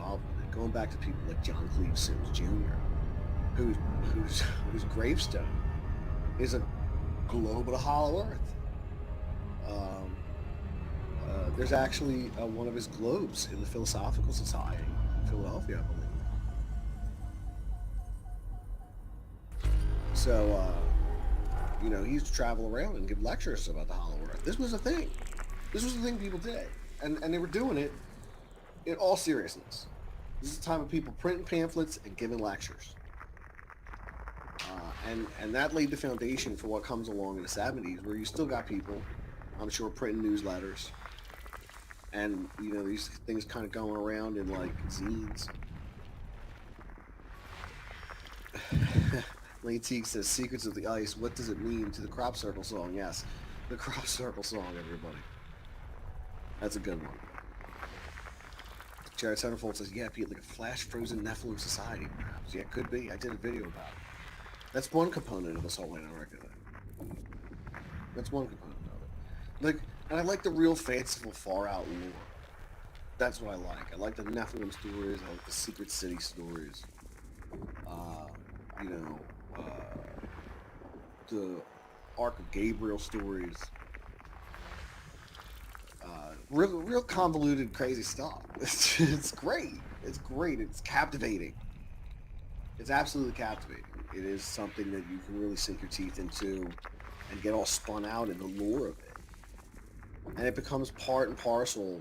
involved with it, going back to people like John Cleve Sims Jr., whose gravestone is a globe of the hollow earth. Um, there's actually one of his globes in the Philosophical Society in Philadelphia, I believe. So, he used to travel around and give lectures about the hollow earth. This was a thing. This was the thing people did. And they were doing it in all seriousness. This is the time of people printing pamphlets and giving lectures. And that laid the foundation for what comes along in the 70s, where you still got people, I'm sure, printing newsletters. And, these things kind of going around in, like, zines. Lane Teague says, Secrets of the Ice, what does it mean to the Crop Circle song? Yes, the Crop Circle song, everybody. That's a good one. Jared Centerfold says, yeah, Pete, like a flash-frozen Nephilim society, perhaps. Yeah, it could be. I did a video about it. That's one component of this whole Antarctica thing. That's one component of it. Like, and I like the real fanciful, far-out lore. That's what I like. I like the Nephilim stories. I like the Secret City stories. The Ark of Gabriel stories. Real convoluted, crazy stuff. It's great. It's great. It's captivating. It's absolutely captivating. It is something that you can really sink your teeth into and get all spun out in the lore of it. And it becomes part and parcel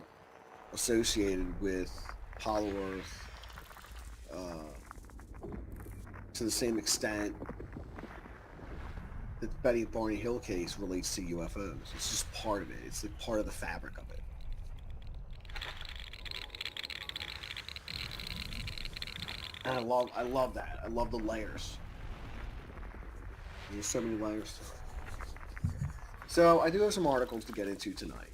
associated with Hollow Earth to the same extent that the Betty Barney Hill case relates to UFOs. It's just part of it. It's like part of the fabric of it. And I love that. I love the layers. There's so many layers. So I do have some articles to get into tonight.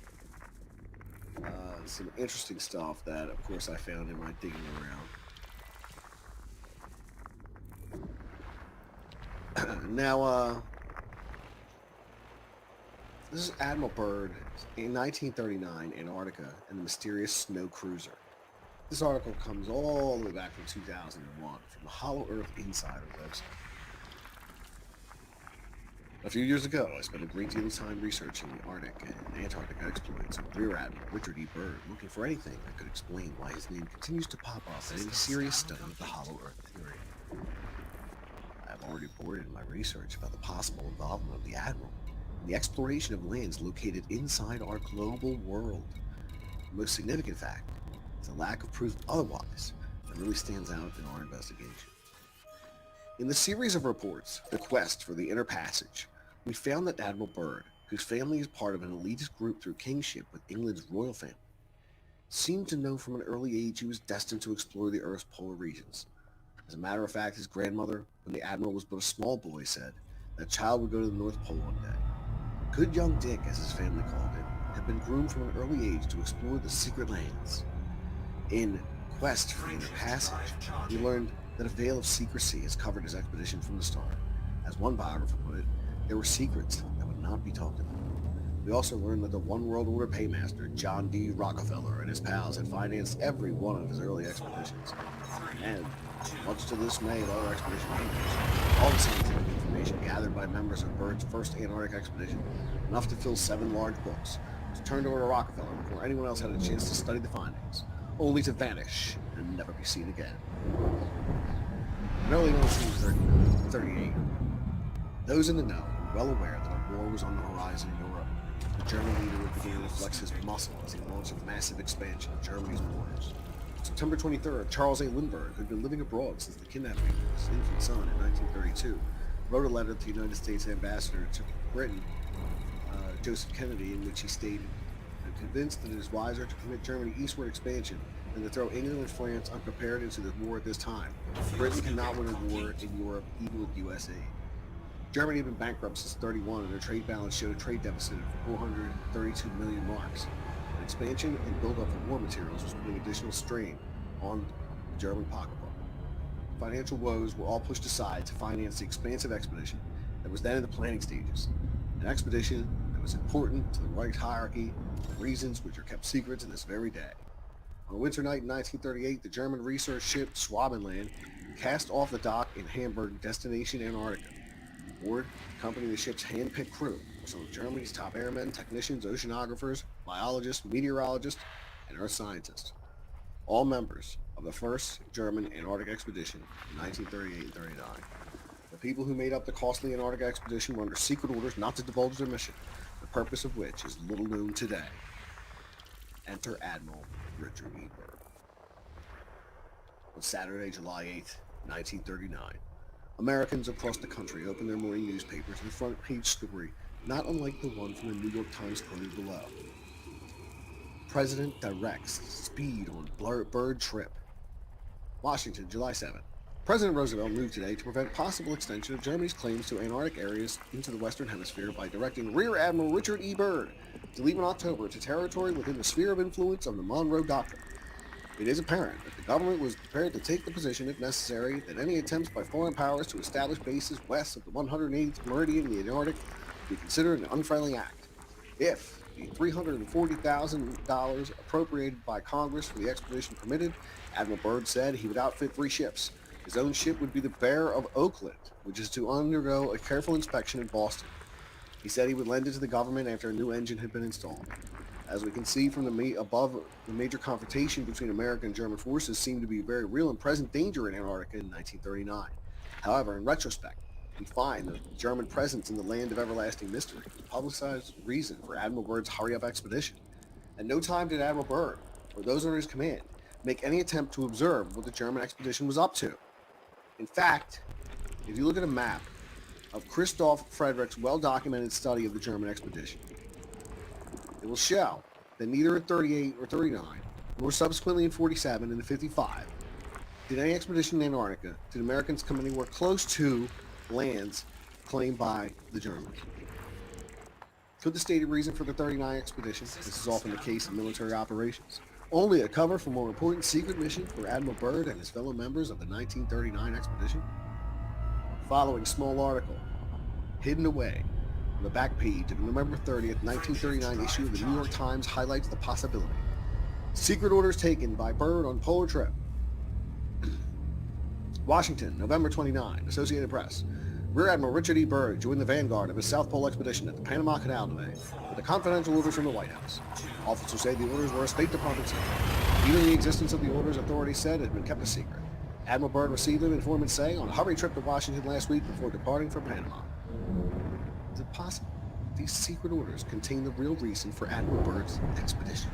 Some interesting stuff that, of course, I found in my digging around. Now, this is Admiral Byrd in 1939, Antarctica, and the mysterious snow cruiser. This article comes all the way back from 2001 from the Hollow Earth Insider website. A few years ago, I spent a great deal of time researching the Arctic and Antarctic exploits of Rear Admiral Richard E. Byrd, looking for anything that could explain why his name continues to pop up in any serious study of the Hollow Earth theory. I have already reported in my research about the possible involvement of the Admiral in the exploration of lands located inside our global world. The most significant fact is the lack of proof otherwise that really stands out in our investigation. In the series of reports, The Quest for the Inner Passage, we found that Admiral Byrd, whose family is part of an elitist group through kingship with England's royal family, seemed to know from an early age he was destined to explore the Earth's polar regions. As a matter of fact, his grandmother, when the Admiral was but a small boy, said that a child would go to the North Pole one day. Good young Dick, as his family called him, had been groomed from an early age to explore the secret lands. In Quest for the Inner Passage, we learned that a veil of secrecy has covered his expedition from the start. As one biographer put it, there were secrets that would not be talked about. We also learned that the One World Order paymaster, John D. Rockefeller, and his pals had financed every one of his early expeditions. And, much to the dismay of other expedition leaders, all the scientific information gathered by members of Byrd's first Antarctic expedition, enough to fill 7 large books, was turned over to Rockefeller before anyone else had a chance to study the findings, only to vanish and never be seen again. In early 1938, those in the know were well aware that a war was on the horizon in Europe. The German leader was beginning to flex his muscle as he launched a massive expansion of Germany's borders. On September 23rd, Charles A. Lindbergh, who had been living abroad since the kidnapping of his infant son in 1932, wrote a letter to the United States ambassador to Britain, Joseph Kennedy, in which he stated, "I'm convinced that it is wiser to permit Germany eastward expansion than to throw England and France unprepared into the war at this time. Britain cannot win a war in Europe, even with U.S. aid." Germany had been bankrupt since 1931, and their trade balance showed a trade deficit of 432 million marks. An expansion and build-up of war materials was putting additional strain on the German pocketbook. Financial woes were all pushed aside to finance the expansive expedition that was then in the planning stages. An expedition that was important to the Reich hierarchy for reasons which are kept secret to this very day. On a winter night in 1938, the German research ship Schwabenland cast off the dock in Hamburg, destination Antarctica. Aboard, accompanying the ship's hand-picked crew, were some of Germany's top airmen, technicians, oceanographers, biologists, meteorologists, and earth scientists, all members of the first German Antarctic expedition in 1938 and 39. The people who made up the costly Antarctic expedition were under secret orders not to divulge their mission, the purpose of which is little known today. Enter Admiral Richard E. Byrd. On Saturday, July 8, 1939, Americans across the country opened their morning newspapers to the front page story, not unlike the one from the New York Times quoted below. President directs speed on Byrd trip. Washington, July 7. President Roosevelt moved today to prevent possible extension of Germany's claims to Antarctic areas into the Western Hemisphere by directing Rear Admiral Richard E. Byrd to leave in October to territory within the sphere of influence of the Monroe Doctrine. It is apparent that the government was prepared to take the position, if necessary, that any attempts by foreign powers to establish bases west of the 180th meridian in the Antarctic be considered an unfriendly act. If the $340,000 appropriated by Congress for the expedition permitted, Admiral Byrd said he would outfit 3 ships. His own ship would be the Bear of Oakland, which is to undergo a careful inspection in Boston. He said he would lend it to the government after a new engine had been installed. As we can see from the above, the major confrontation between American and German forces seemed to be a very real and present danger in Antarctica in 1939. However, in retrospect, we find the German presence in the land of everlasting mystery, the publicized reason for Admiral Byrd's hurry-up expedition. At no time did Admiral Byrd, or those under his command, make any attempt to observe what the German expedition was up to. In fact, if you look at a map of Christoph Friedrich's well-documented study of the German expedition, it will show that neither in 38 or 39, nor subsequently in 47 and 55, did any expedition in Antarctica did Americans come anywhere close to lands claimed by the Germans. Could the stated reason for the 39 expedition, this is often the case in military operations, only a cover for more important secret mission for Admiral Byrd and his fellow members of the 1939 expedition? Following small article, hidden away on the back page of the November 30th, 1939 issue of the New York Times highlights the possibility. Secret orders taken by Byrd on polar trip. Washington, November 29, Associated Press. Rear Admiral Richard E. Byrd joined the vanguard of his South Pole expedition at the Panama Canal today with a confidential orders from the White House. Officers say the orders were a State Department secret. Even the existence of the orders, authorities said, had been kept a secret. Admiral Byrd received them, informants say, on a hurry trip to Washington last week before departing for Panama. Is it possible these secret orders contain the real reason for Admiral Byrd's expedition?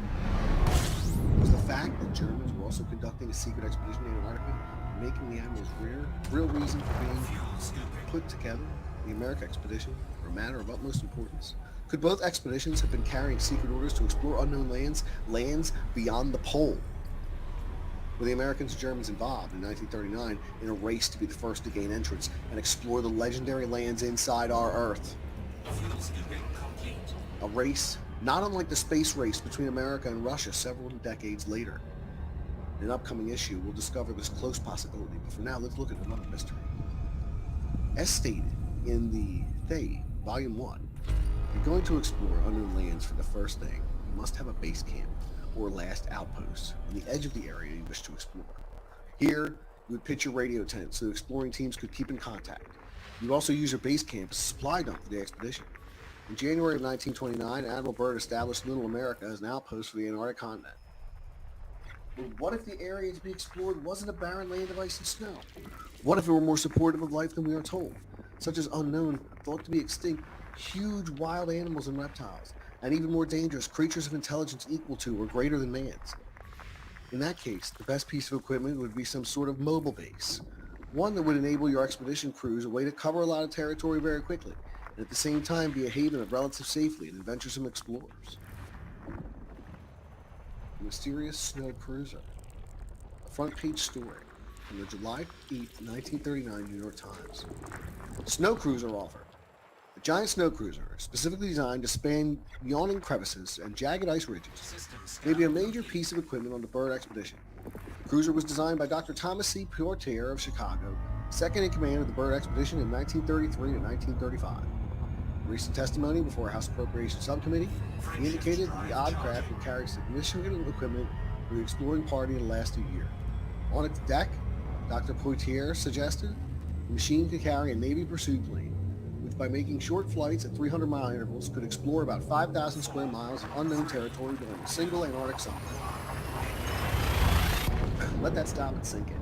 Was the fact that Germans were also conducting a secret expedition in Antarctica making the Admiral's real reason for being put together, the American expedition, a matter of utmost importance? Could both expeditions have been carrying secret orders to explore unknown lands beyond the pole? Were the Americans and Germans involved in 1939 in a race to be the first to gain entrance and explore the legendary lands inside our Earth? A race not unlike the space race between America and Russia several decades later. In an upcoming issue, we'll discover this close possibility, but for now, let's look at another mystery. As stated in the Thay, Volume 1, if you're going to explore unknown lands for the first thing, you must have a base camp or last outpost on the edge of the area you wish to explore. Here, you would pitch your radio tent so exploring teams could keep in contact. You also use your base camp as a supply dump for the expedition. In January of 1929, Admiral Byrd established Little America as an outpost for the Antarctic continent. But what if the area to be explored wasn't a barren land of ice and snow? What if it were more supportive of life than we are told, such as unknown, thought to be extinct, huge wild animals and reptiles, and even more dangerous, creatures of intelligence equal to or greater than man's? In that case, the best piece of equipment would be some sort of mobile base, one that would enable your expedition crews a way to cover a lot of territory very quickly, and at the same time be a haven of relative safety and adventuresome explorers. The mysterious snow cruiser. A front page story from the July 8, 1939 New York Times. Snow cruiser offered. A giant snow cruiser, specifically designed to span yawning crevices and jagged ice ridges, may be a major piece of equipment on the Byrd expedition. The cruiser was designed by Dr. Thomas C. Portier of Chicago, second in command of the Byrd expedition in 1933 to 1935. In recent testimony before a House Appropriations Subcommittee, he indicated that the odd craft would carry significant equipment for the exploring party to last a year. On its deck, Dr. Poitier suggested the machine could carry a Navy pursuit plane, which by making short flights at 300-mile intervals could explore about 5,000 square miles of unknown territory during a single Antarctic summer. Let that stop and sink in.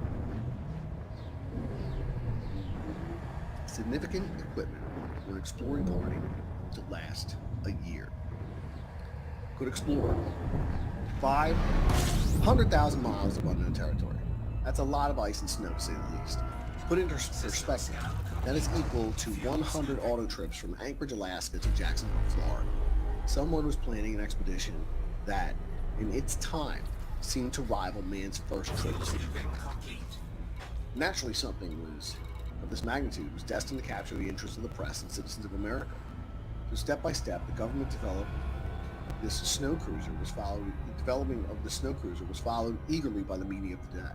Significant equipment for an exploring party to last a year. Could explore 500,000 miles of unknown territory. That's a lot of ice and snow, to say the least. Put it into perspective, that is equal to 100 auto trips from Anchorage, Alaska to Jacksonville, Florida. Someone was planning an expedition that, in its time, seemed to rival man's first trip to the moon. Naturally, something of this magnitude was destined to capture the interest of the press and citizens of America. So step by step, the government development of the development of the snow cruiser was followed eagerly by the media of the day.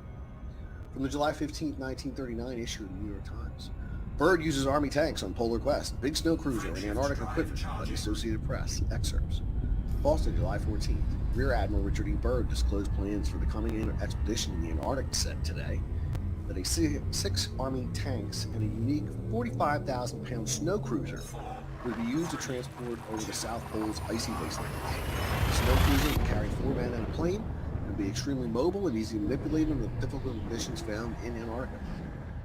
From the July 15, 1939 issue of the New York Times, Byrd uses Army tanks on Polar Quest, big snow cruiser, and Antarctic equipment by the Associated Press, excerpts. Boston, July 14th, Rear Admiral Richard E. Byrd disclosed plans for the coming expedition in the Antarctic, said today that six Army tanks and a unique 45,000-pound snow cruiser would be used to transport over the South Pole's icy wastelands. The snow cruiser would carry 4 men and a plane and be extremely mobile and easy to manipulate in the difficult conditions found in Antarctica.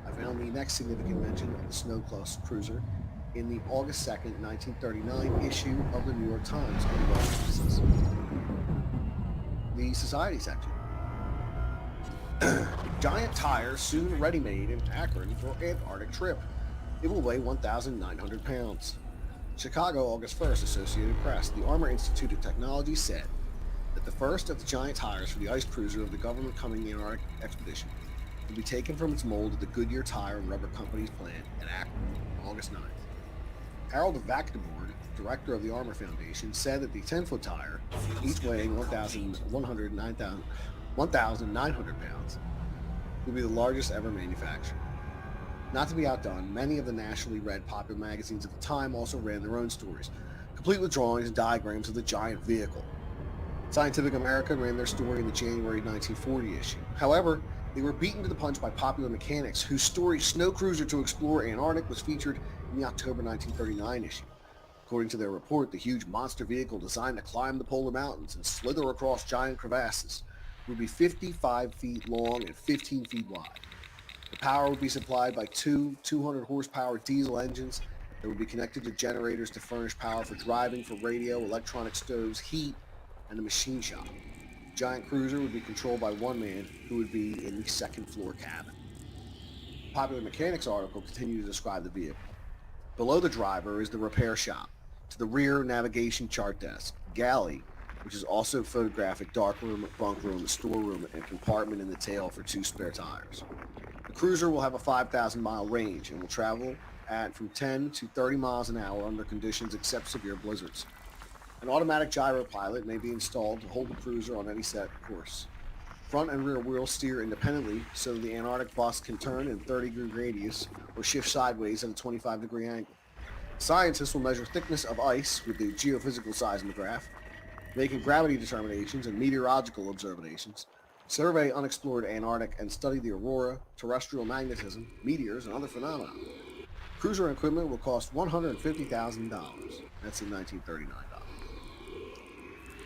I found the next significant mention of the snow cruiser in the August 2nd, 1939 issue of the New York Times on Weather Services. The Society section. Giant tires soon ready-made in Akron for Antarctic trip. It will weigh 1,900 pounds. Chicago, August 1st, Associated Press. The Armor Institute of Technology said that the first of the giant tires for the ice cruiser of the government coming Antarctic expedition will be taken from its mold at the Goodyear Tire and Rubber Company's plant at Akron, August 9th. Harold Vackenborg, director of the Armor Foundation, said that the 10-foot tire, each weighing 1,900 pounds, will be the largest ever manufactured. Not to be outdone, many of the nationally read popular magazines at the time also ran their own stories, complete with drawings and diagrams of the giant vehicle. Scientific American ran their story in the January 1940 issue. However, they were beaten to the punch by Popular Mechanics, whose story Snow Cruiser to Explore Antarctic was featured in the October 1939 issue. According to their report, the huge monster vehicle designed to climb the polar mountains and slither across giant crevasses would be 55 feet long and 15 feet wide. The power would be supplied by two 200 horsepower diesel engines that would be connected to generators to furnish power for driving, for radio, electronic stoves, heat, and a machine shop. The giant cruiser would be controlled by one man who would be in the second floor cabin. The Popular Mechanics article continued to describe the vehicle. Below the driver is the repair shop. To the rear, navigation chart desk, galley, which is also photographic darkroom, bunk room, storeroom, and compartment in the tail for 2 spare tires. The cruiser will have a 5,000-mile range and will travel at from 10 to 30 miles an hour under conditions except severe blizzards. An automatic gyro pilot may be installed to hold the cruiser on any set course. Front and rear wheels steer independently so that the Antarctic bus can turn in a 30-degree radius or shift sideways at a 25-degree angle. Scientists will measure thickness of ice with the geophysical seismograph, making gravity determinations and meteorological observations, survey unexplored Antarctic, and study the aurora, terrestrial magnetism, meteors, and other phenomena. Cruiser equipment will cost $150,000. That's in 1939 dollars.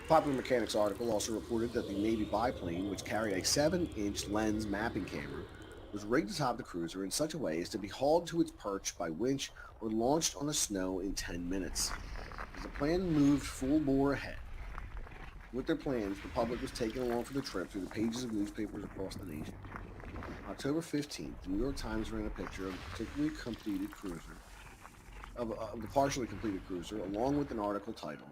Popular Mechanics article also reported that the Navy biplane, which carried a 7-inch lens mapping camera, was rigged atop the cruiser in such a way as to be hauled to its perch by winch or launched on the snow in 10 minutes. As the plan moved full bore ahead, with their plans, the public was taken along for the trip through the pages of newspapers across the nation. On October 15th, the New York Times ran a picture of the partially completed cruiser, of the partially completed cruiser, along with an article titled,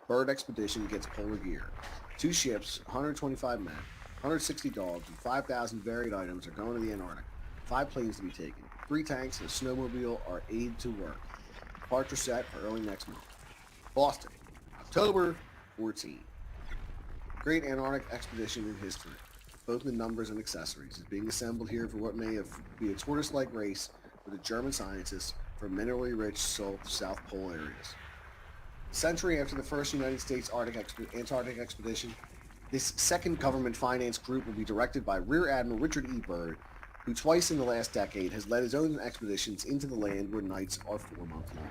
"Byrd Expedition Gets Polar Gear. 2 ships, 125 men, 160 dogs, and 5,000 varied items are going to the Antarctic. 5 planes to be taken. 3 tanks and a snowmobile are aid to work. Departure set for early next month." Boston, October 14. Great Antarctic expedition in history, both in numbers and accessories, is being assembled here for what may be a tortoise-like race with the German scientists for minerally rich South Pole areas. A century after the first United States Antarctic expedition, This second government finance group will be directed by Rear Admiral Richard E. Byrd, who twice in the last decade has led his own expeditions into the land where nights are 4 months long.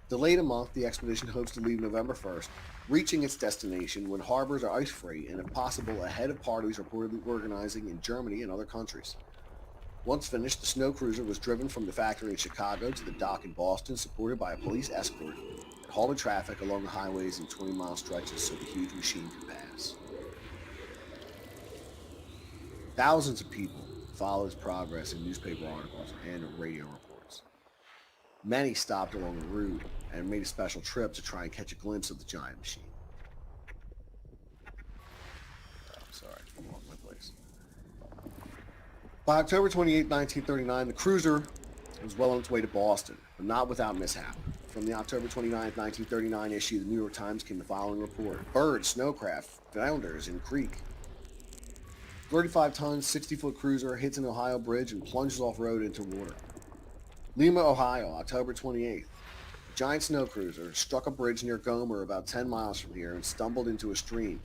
Delayed a month, the expedition hopes to leave November 1st, reaching its destination when harbors are ice-free and, if possible, ahead of parties reportedly organizing in Germany and other countries. Once finished, the snow cruiser was driven from the factory in Chicago to the dock in Boston, supported by a police escort that halted traffic along the highways in 20-mile stretches so the huge machine could pass. Thousands of people followed its progress in newspaper articles and radio reports. Many stopped along the route and made a special trip to try and catch a glimpse of the giant machine. Sorry, I'm off my place. By October 28, 1939, the cruiser was well on its way to Boston, but not without mishap. From the October 29, 1939 issue of the New York Times came the following report. Byrd snowcraft founders in creek. 35-ton, 60-foot cruiser hits an Ohio bridge and plunges off-road into water. Lima, Ohio, October 28th. A giant snow cruiser struck a bridge near Gomer about 10 miles from here and stumbled into a stream.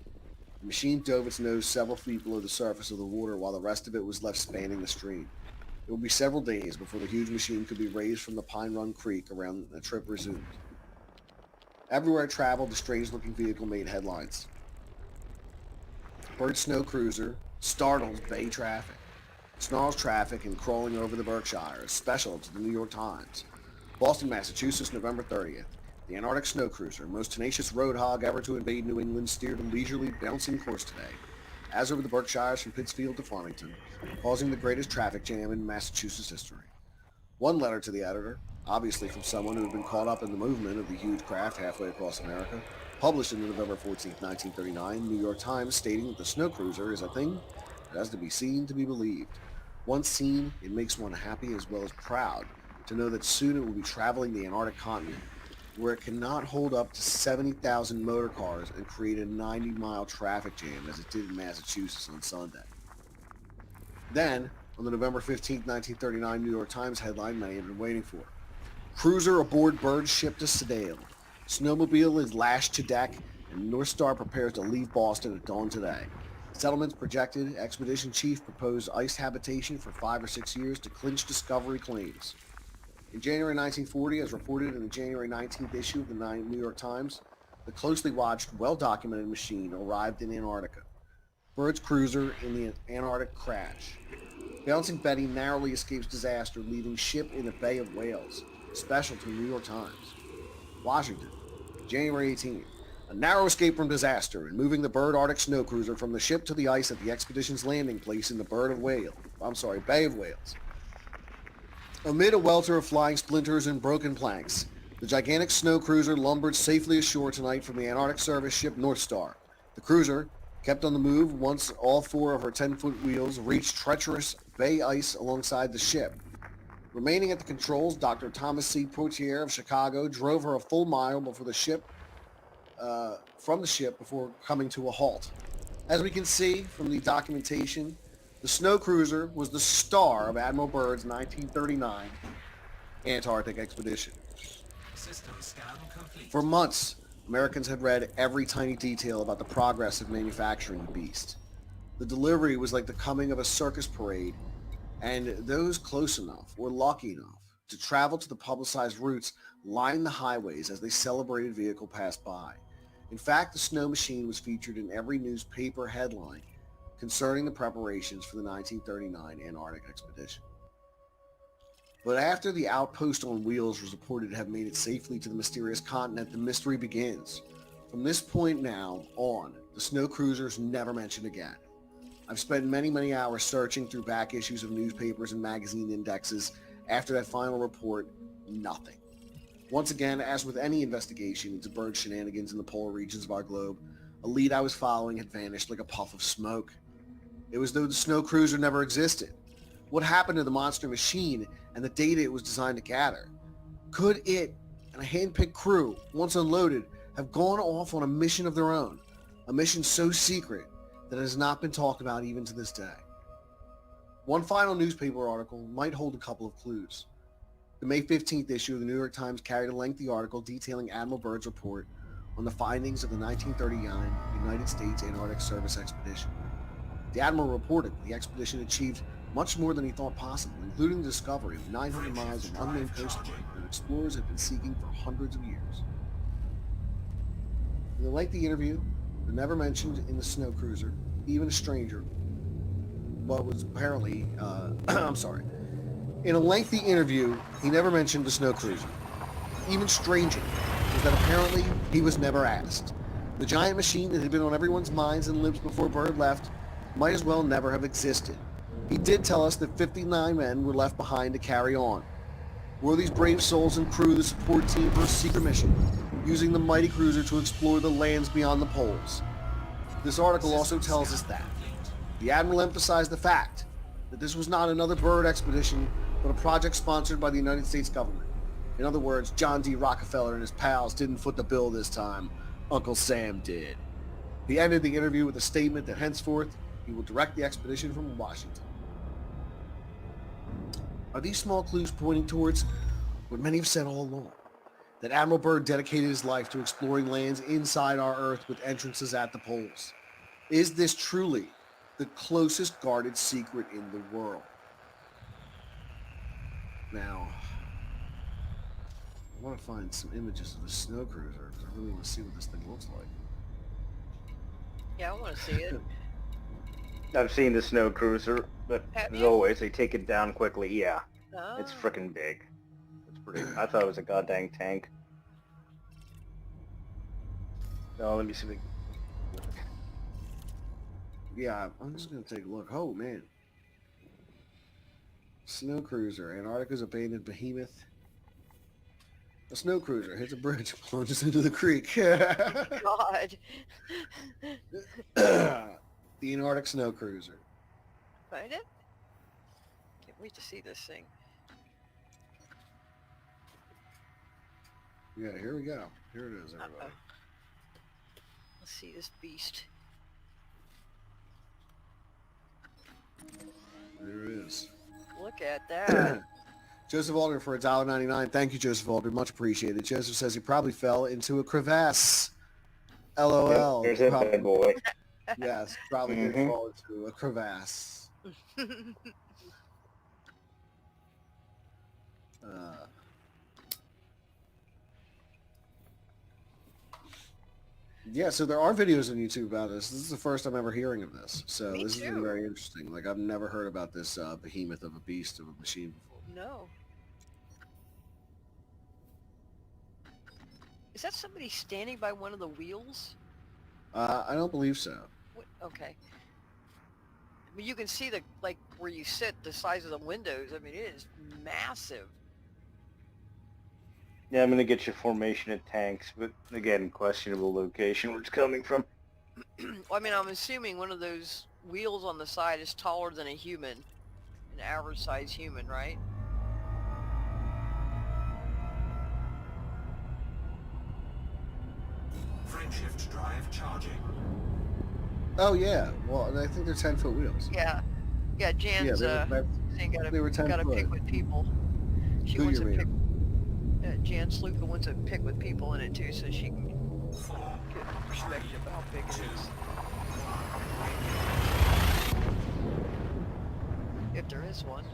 The machine dove its nose several feet below the surface of the water while the rest of it was left spanning the stream. It would be several days before the huge machine could be raised from the Pine Run Creek around the trip resumed. Everywhere it traveled, the strange-looking vehicle made headlines. Byrd snow cruiser startles Bay traffic. Snarls traffic and crawling over the Berkshires. Special to the New York Times. Boston, Massachusetts, November 30th. The Antarctic snow cruiser, most tenacious road hog ever to invade New England, steered a leisurely bouncing course today, as over the Berkshires from Pittsfield to Farmington, causing the greatest traffic jam in Massachusetts history. One letter to the editor, obviously from someone who had been caught up in the movement of the huge craft halfway across America, published in the November 14, 1939 New York Times, stating that the snow cruiser is a thing that has to be seen to be believed. Once seen, it makes one happy as well as proud to know that soon it will be traveling the Antarctic continent, where it cannot hold up to 70,000 motor cars and create a 90-mile traffic jam as it did in Massachusetts on Sunday. Then, on the November 15, 1939 New York Times headline many have been waiting for. Cruiser aboard Byrd ship to Sedale. Snowmobile is lashed to deck, and North Star prepares to leave Boston at dawn today. Settlements projected. Expedition chief proposed ice habitation for 5 or 6 years to clinch discovery claims. In January 1940, as reported in the January 19th issue of the New York Times, the closely watched, well-documented machine arrived in Antarctica. Byrd's cruiser in the Antarctic crash. Bouncing Betty narrowly escapes disaster, leaving ship in the Bay of Whales. Special to the New York Times. Washington, January 18th. A narrow escape from disaster in moving the Byrd Arctic snow cruiser from the ship to the ice at the expedition's landing place in the Bay of Whales. Amid a welter of flying splinters and broken planks, the gigantic snow cruiser lumbered safely ashore tonight from the Antarctic service ship North Star. The cruiser, kept on the move once all 4 of her 10-foot wheels reached treacherous bay ice alongside the ship. Remaining at the controls, Dr. Thomas C. Poitier of Chicago drove her a full mile from the ship before coming to a halt. As we can see from the documentation, the snow cruiser was the star of Admiral Byrd's 1939 Antarctic expedition. System scan complete. For months, Americans had read every tiny detail about the progress of manufacturing the beast. The delivery was like the coming of a circus parade, and those close enough or lucky enough to travel to the publicized routes lined the highways as the celebrated vehicle passed by. In fact, the snow machine was featured in every newspaper headline concerning the preparations for the 1939 Antarctic expedition. But after the outpost on wheels was reported to have made it safely to the mysterious continent, the mystery begins. From this point now on, the snow cruiser's never mentioned again. I've spent many hours searching through back issues of newspapers and magazine indexes. After that final report, nothing. Once again, as with any investigation into Byrd shenanigans in the polar regions of our globe, a lead I was following had vanished like a puff of smoke. It was as though the snow cruiser never existed. What happened to the monster machine and the data it was designed to gather? Could it and a hand-picked crew, once unloaded, have gone off on a mission of their own? A mission so secret that it has not been talked about even to this day. One final newspaper article might hold a couple of clues. The May 15th issue of the New York Times carried a lengthy article detailing Admiral Byrd's report on the findings of the 1939 United States Antarctic Service expedition. The admiral reported the expedition achieved much more than he thought possible, including the discovery of 900 miles of unnamed coastline that explorers had been seeking for hundreds of years. In the lengthy interview, but never mentioned in the snow cruiser, even a stranger, what was apparently, In a lengthy interview, he never mentioned the snow cruiser. Even stranger was that apparently he was never asked. The giant machine that had been on everyone's minds and lips before Byrd left might as well never have existed. He did tell us that 59 men were left behind to carry on. Were these brave souls and crew the support team for a secret mission, using the mighty cruiser to explore the lands beyond the poles? This article also tells us that. The Admiral emphasized the fact that this was not another Byrd expedition, but a project sponsored by the United States government. In other words, John D. Rockefeller and his pals didn't foot the bill this time. Uncle Sam did. He ended the interview with a statement that henceforth he will direct the expedition from Washington. Are these small clues pointing towards what many have said all along? That Admiral Byrd dedicated his life to exploring lands inside our Earth with entrances at the poles. Is this truly the closest guarded secret in the world? Now, I want to find some images of the snow cruiser because I really want to see what this thing looks like. Yeah, I want to see it. I've seen the snow cruiser, but Have as you? always, they take it down quickly. Yeah, Oh. it's freaking big. It's pretty. I thought it was a goddamn tank. No, let me see. Yeah, I'm just going to take a look. Oh, man. Snow cruiser. Antarctica's abandoned behemoth. A snow cruiser hits a bridge and plunges into the creek. God. The Antarctic snow cruiser. Find it? Can't wait to see this thing. Yeah, here we go. Here it is, everybody. Uh-oh. Let's see this beast. There it is. Look at that. Joseph Alder for $1.99. Thank you, Joseph Alder. Much appreciated. Joseph says he probably fell into a crevasse. LOL. There's a bad boy. Yes, probably did fall into a crevasse. Yeah, so there are videos on YouTube about this. This is the first I'm ever hearing of this. So Me this has been too. very interesting. Like, I've never heard about this behemoth of a beast of a machine before. No. Is that somebody standing by one of the wheels? I don't believe so. What? Okay. I mean, you can see the, like, where you sit, the size of the windows. I mean, it is massive. Yeah, I'm gonna get you formation of tanks, but again, questionable location where it's coming from. Well, I mean, I'm assuming one of those wheels on the side is taller than a human. An average size human, right? Frameshift drive charging. Oh, yeah. Well, I think they're 10-foot wheels. Yeah. Yeah, Jan's, saying they were 10 gotta foot. pick with people. She Who wants you to pick... mean? Jan Sluka wants to pick with people in it too, so she can get perspective of how big it is. If there is one.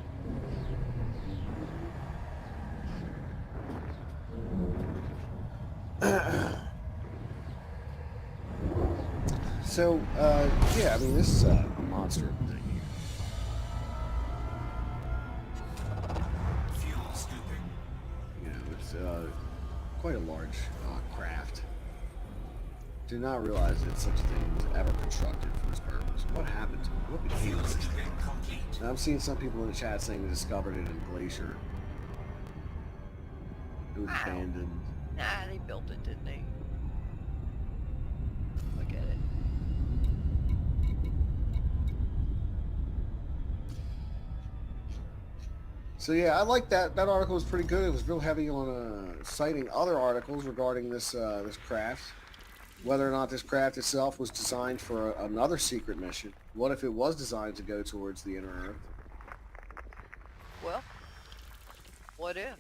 So, yeah, I mean, this is a monster of a thing here. Fuel scooping. You know, it's quite a large craft. Did not realize that such a thing was ever constructed for this purpose. What happened to it? What became Fuel of it? scooping complete. And I'm seeing some people in the chat saying they discovered it in a glacier. It was Wow. abandoned. Nah, they built it, didn't they? Look at it. So yeah, I like that. That article was pretty good. It was real heavy on citing other articles regarding this this craft. Whether or not this craft itself was designed for another secret mission. What if it was designed to go towards the inner Earth? Well, what if?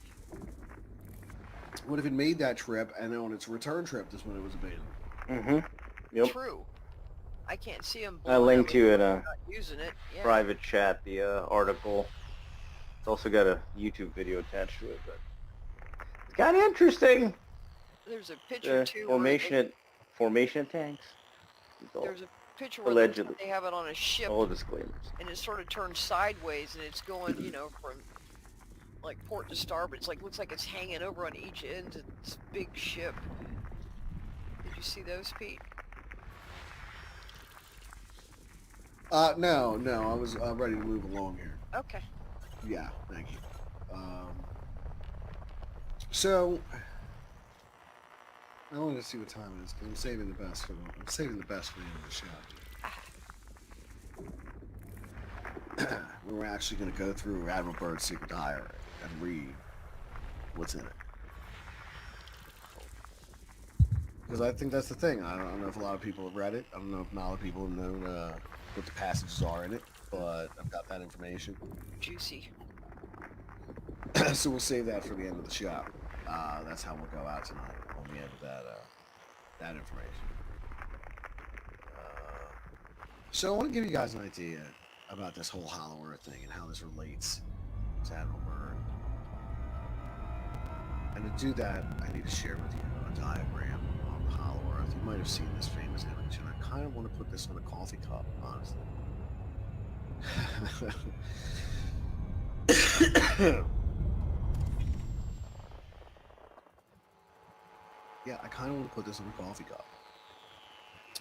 What if it made that trip and on its return trip this when it was abandoned? Mm-hmm. Yep. True. I can't see them. I linked you in a using it. Yeah. private chat the article. It's also got a YouTube video attached to it, but it's kind of interesting. There's a picture too. Formation of tanks. There's a picture where Allegedly. they have it on a ship, All disclaimers. and it sort of turns sideways, and it's going, from like port to starboard. It's like looks like it's hanging over on each end of this big ship. Did you see those, Pete? No. I was ready to move along here. Okay. Yeah, thank you. So I wanted to see what time it is because I'm saving the best for the end of the show. We're actually going to go through Admiral Byrd's secret diary and read what's in it. Because I think that's the thing. I don't know if a lot of people have read it. I don't know if a lot of people have known what the passages are in it, but I've got that information. Juicy. So we'll save that for the end of the show. That's how we'll go out tonight on the end of that information. So I want to give you guys an idea about this whole Hollow Earth thing and how this relates to Admiral Byrd. And to do that, I need to share with you a diagram of the Hollow Earth. You might have seen this famous image, and I kind of want to put this on a coffee cup, honestly. Yeah, I kind of want to put this on a coffee cup.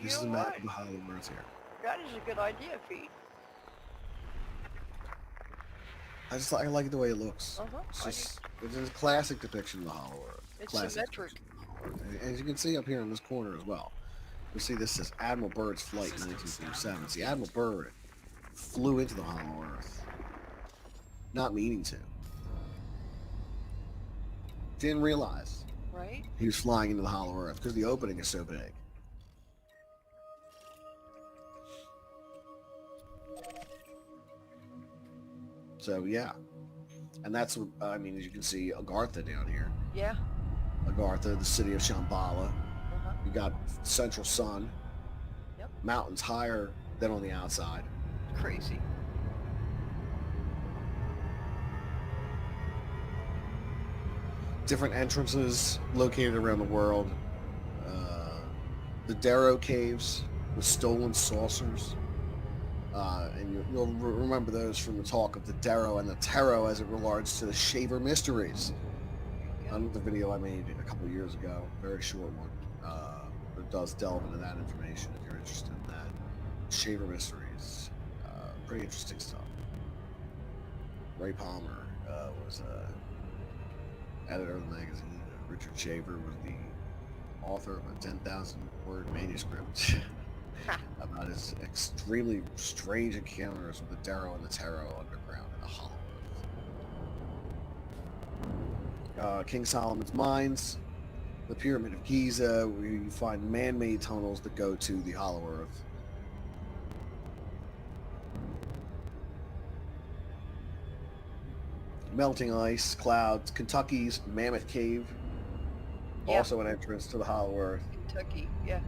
This is a map of the Hollow Earth here. That is a good idea, Pete. I like the way it looks. Uh-huh. It's a classic depiction of the Hollow Earth. It's Classic symmetric. depiction of the Hollow Earth. And as you can see up here in this corner as well, you see this says Admiral Byrd's flight in 1947. See, Admiral Byrd flew into the Hollow Earth, not meaning to. Didn't realize Right? he was flying into the Hollow Earth because the opening is so big. So yeah, and that's what I mean. As you can see, Agartha down here. Yeah. Agartha, the city of Shambhala. Uh-huh. You got central sun. Yep. Mountains higher than on the outside. Crazy. Different entrances located around the world. The Darrow Caves with stolen saucers. And you'll remember those from the talk of the Darrow and the Tarot as it regards to the Shaver Mysteries. The video I made a couple years ago, very short one, but it does delve into that information if you're interested in that. Shaver Mysteries, pretty interesting stuff. Ray Palmer was editor of the magazine. Richard Shaver was the author of a 10,000-word manuscript about his extremely strange encounters with the Darrow and the Tarot underground in the Hollow Earth. King Solomon's Mines, the Pyramid of Giza, where you find man-made tunnels that go to the Hollow Earth. Melting ice, clouds, Kentucky's Mammoth Cave, Yeah. also an entrance to the Hollow Earth. Kentucky. Yeah.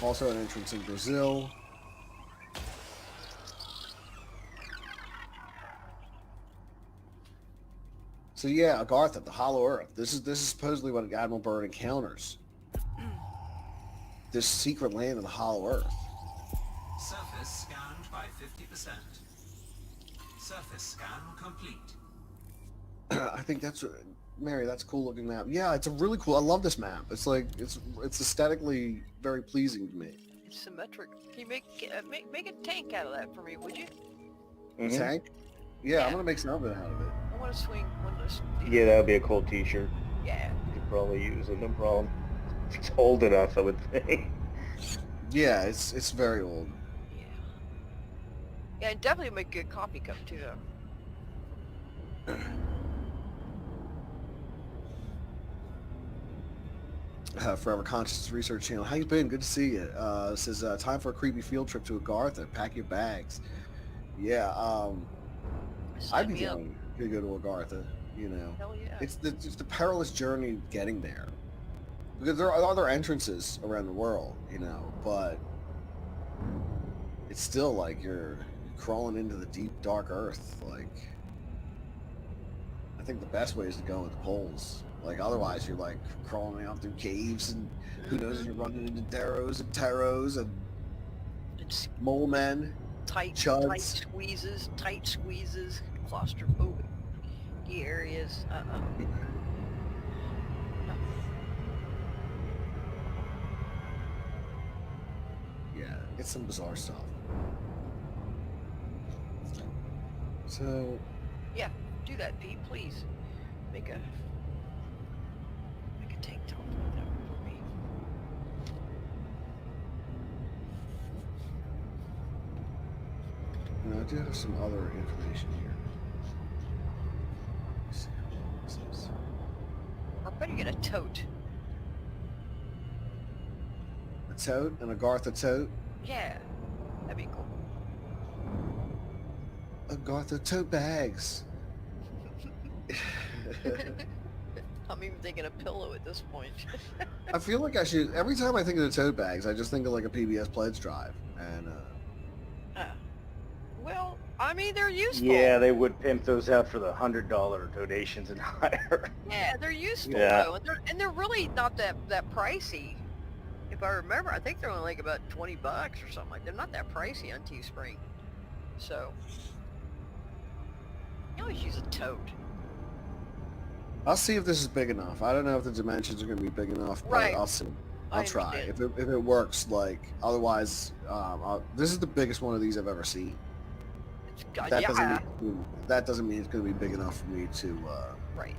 Also an entrance in Brazil. So yeah, Agartha, the Hollow Earth. This is supposedly what Admiral Byrd encounters. This secret land of the Hollow Earth. Surface scanned by 50%. Surface scan complete. I think that's Mary. That's a cool looking map. Yeah, it's a really cool. I love this map. It's like it's aesthetically very pleasing to me. It's symmetric. Can you make a tank out of that for me, would you? Mhm. Tank. Yeah, Yeah. I'm gonna make something out of it. I want to swing one of those. Yeah, that would be a cool t-shirt. Yeah. You could probably use it, no problem. It's old enough, I would think. Yeah, it's very old. Yeah. Yeah, and definitely make a good coffee cup too, though. Forever Conscious Research Channel. How you been? Good to see you. Says time for a creepy field trip to Agartha. Pack your bags. Yeah, I'd Sign be me up. down to go to Agartha. You know, Hell yeah. it's the perilous journey getting there because there are other entrances around the world. You know, but it's still like you're crawling into the deep dark earth. Like, I think the best way is to go with the poles. Like, otherwise you're like crawling out through caves and who knows if you're running into Darrows and Taros and It's mole men, tight chuds. squeezes, claustrophobic areas. No. Yeah, it's some bizarre stuff. So, Yeah, do that, Pete, please. Make a tank top like that for me. you know, I do have some other information here. Let's see how this is. Or better get a tote. A tote, an Agartha tote. Yeah, that'd be cool. Agartha tote bags. I'm even thinking a pillow at this point. I feel like I should. Every time I think of the tote bags, I just think of like a PBS pledge drive, and Well, I mean, they're useful. Yeah, they would pimp those out for the $100 donations and higher. Yeah, they're useful Yeah. though, and they're really not that pricey. If I remember, I think they're only like about $20 or something like. They're not that pricey on Teespring, so you always use a tote. I'll see if this is big enough. I don't know if the dimensions are going to be big enough, but Right. I'll see. I I'll try. understand. If it works, like, otherwise, this is the biggest one of these I've ever seen. It's, That yeah, doesn't mean it's going to be big enough for me to right.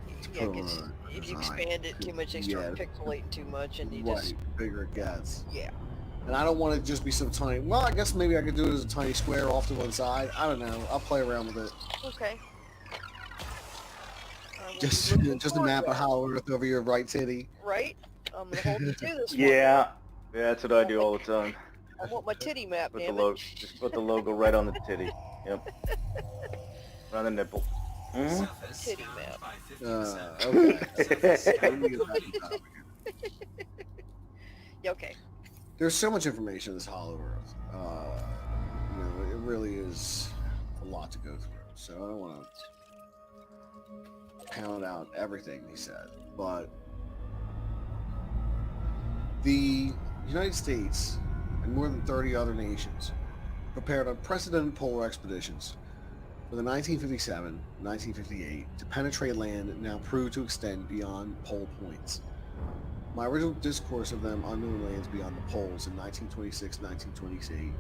put Yeah, on because a if you design. expand it too much, they start pixelating too much, and you Right, just bigger it gets. yeah. And I don't want it to just be some tiny. Well, I guess maybe I could do it as a tiny square off to one side. I don't know. I'll play around with it. Okay. I will be Just looking just a forward map to of it. Hollow Earth over your right titty. Right? I'm gonna hold you to this one. Yeah, that's what I do all the time. I want my titty map, Put the damn logo, it. just put the logo right on the titty. Yep. Right on the nipple. Mhm. Surface Titty scanned map. by 50%. Okay. Surface scan Let me get back complete. to the topic. Yeah, okay. There's so much information in this Hollow Earth. You know, it really is a lot to go through. So I don't want to pound out everything he said, but the United States and more than 30 other nations prepared unprecedented polar expeditions for the 1957, 1958 to penetrate land that now proved to extend beyond pole points. My original discourse of them unknown lands beyond the poles in 1926-1928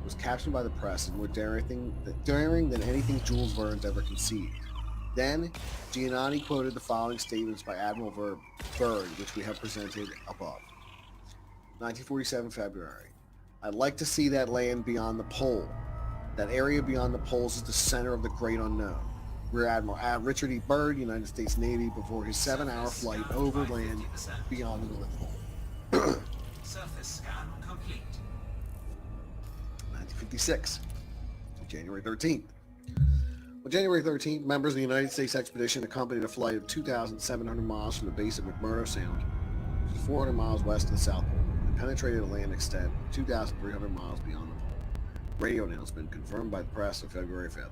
was captioned by the press and more daring than anything Jules Verne's ever conceived. Then, Giannotti quoted the following statements by Admiral Byrd, which we have presented above. 1947 February. I'd like to see that land beyond the pole. That area beyond the poles is the center of the great unknown. Rear Admiral Richard E. Byrd, United States Navy, before his 7-hour flight overland beyond the North Pole. Surface scan complete. 1956, January 13th. On January 13th, members of the United States expedition accompanied a flight of 2,700 miles from the base of McMurdo Sound, which is 400 miles west of the South Pole, and penetrated a land extent 2,300 miles beyond the pole. Radio announcement confirmed by the press on February 5th.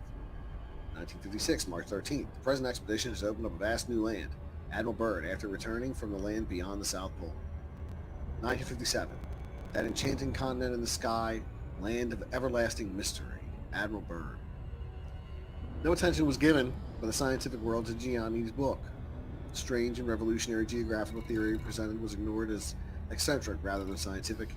1956, March 13th. The present expedition has opened up a vast new land. Admiral Byrd, after returning from the land beyond the South Pole. 1957. That enchanting continent in the sky, land of everlasting mystery. Admiral Byrd. No attention was given by the scientific world to Gianni's book. The strange and revolutionary geographical theory presented was ignored as eccentric rather than scientific.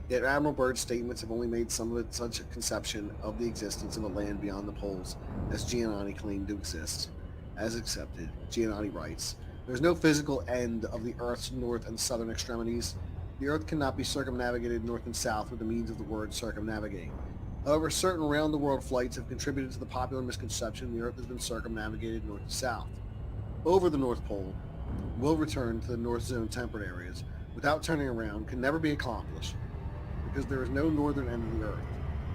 Yet Admiral Byrd's statements have only made some of it such a conception of the existence of a land beyond the poles as Giannotti claimed to exist. As accepted, Giannotti writes, "There is no physical end of the Earth's north and southern extremities. The Earth cannot be circumnavigated north and south with the means of the word circumnavigate. However, certain round-the-world flights have contributed to the popular misconception the Earth has been circumnavigated north to south. Over the North Pole, will return to the North Zone temperate areas without turning around can never be accomplished because there is no northern end of the Earth.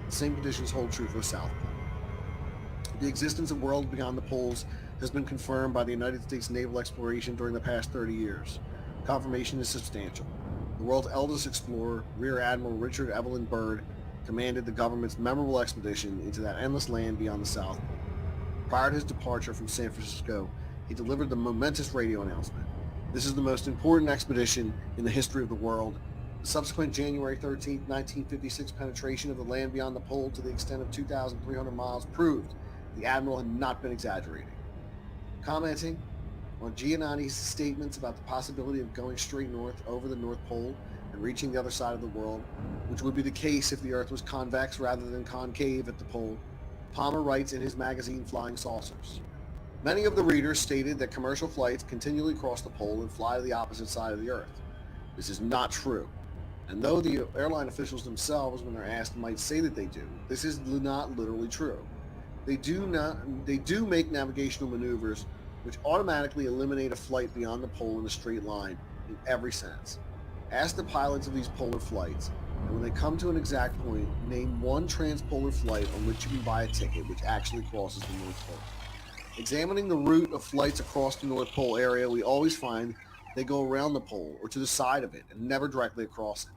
The same conditions hold true for the South Pole. The existence of worlds beyond the poles has been confirmed by the United States naval exploration during the past 30 years. Confirmation is substantial. The world's eldest explorer, Rear Admiral Richard Evelyn Byrd, commanded the government's memorable expedition into that endless land beyond the South Pole. Prior to his departure from San Francisco, he delivered the momentous radio announcement. This is the most important expedition in the history of the world. The subsequent January 13, 1956 penetration of the land beyond the pole to the extent of 2,300 miles proved the Admiral had not been exaggerating. Commenting on Giannotti's statements about the possibility of going straight north over the North Pole and reaching the other side of the world, which would be the case if the Earth was convex rather than concave at the pole, Palmer writes in his magazine Flying Saucers. Many of the readers stated that commercial flights continually cross the pole and fly to the opposite side of the Earth. This is not true. And though the airline officials themselves, when they're asked, might say that they do, this is not literally true. They do make navigational maneuvers which automatically eliminate a flight beyond the pole in a straight line in every sense. Ask the pilots of these polar flights, and when they come to an exact point, name one transpolar flight on which you can buy a ticket which actually crosses the North Pole. Examining the route of flights across the North Pole area, we always find they go around the pole or to the side of it and never directly across it.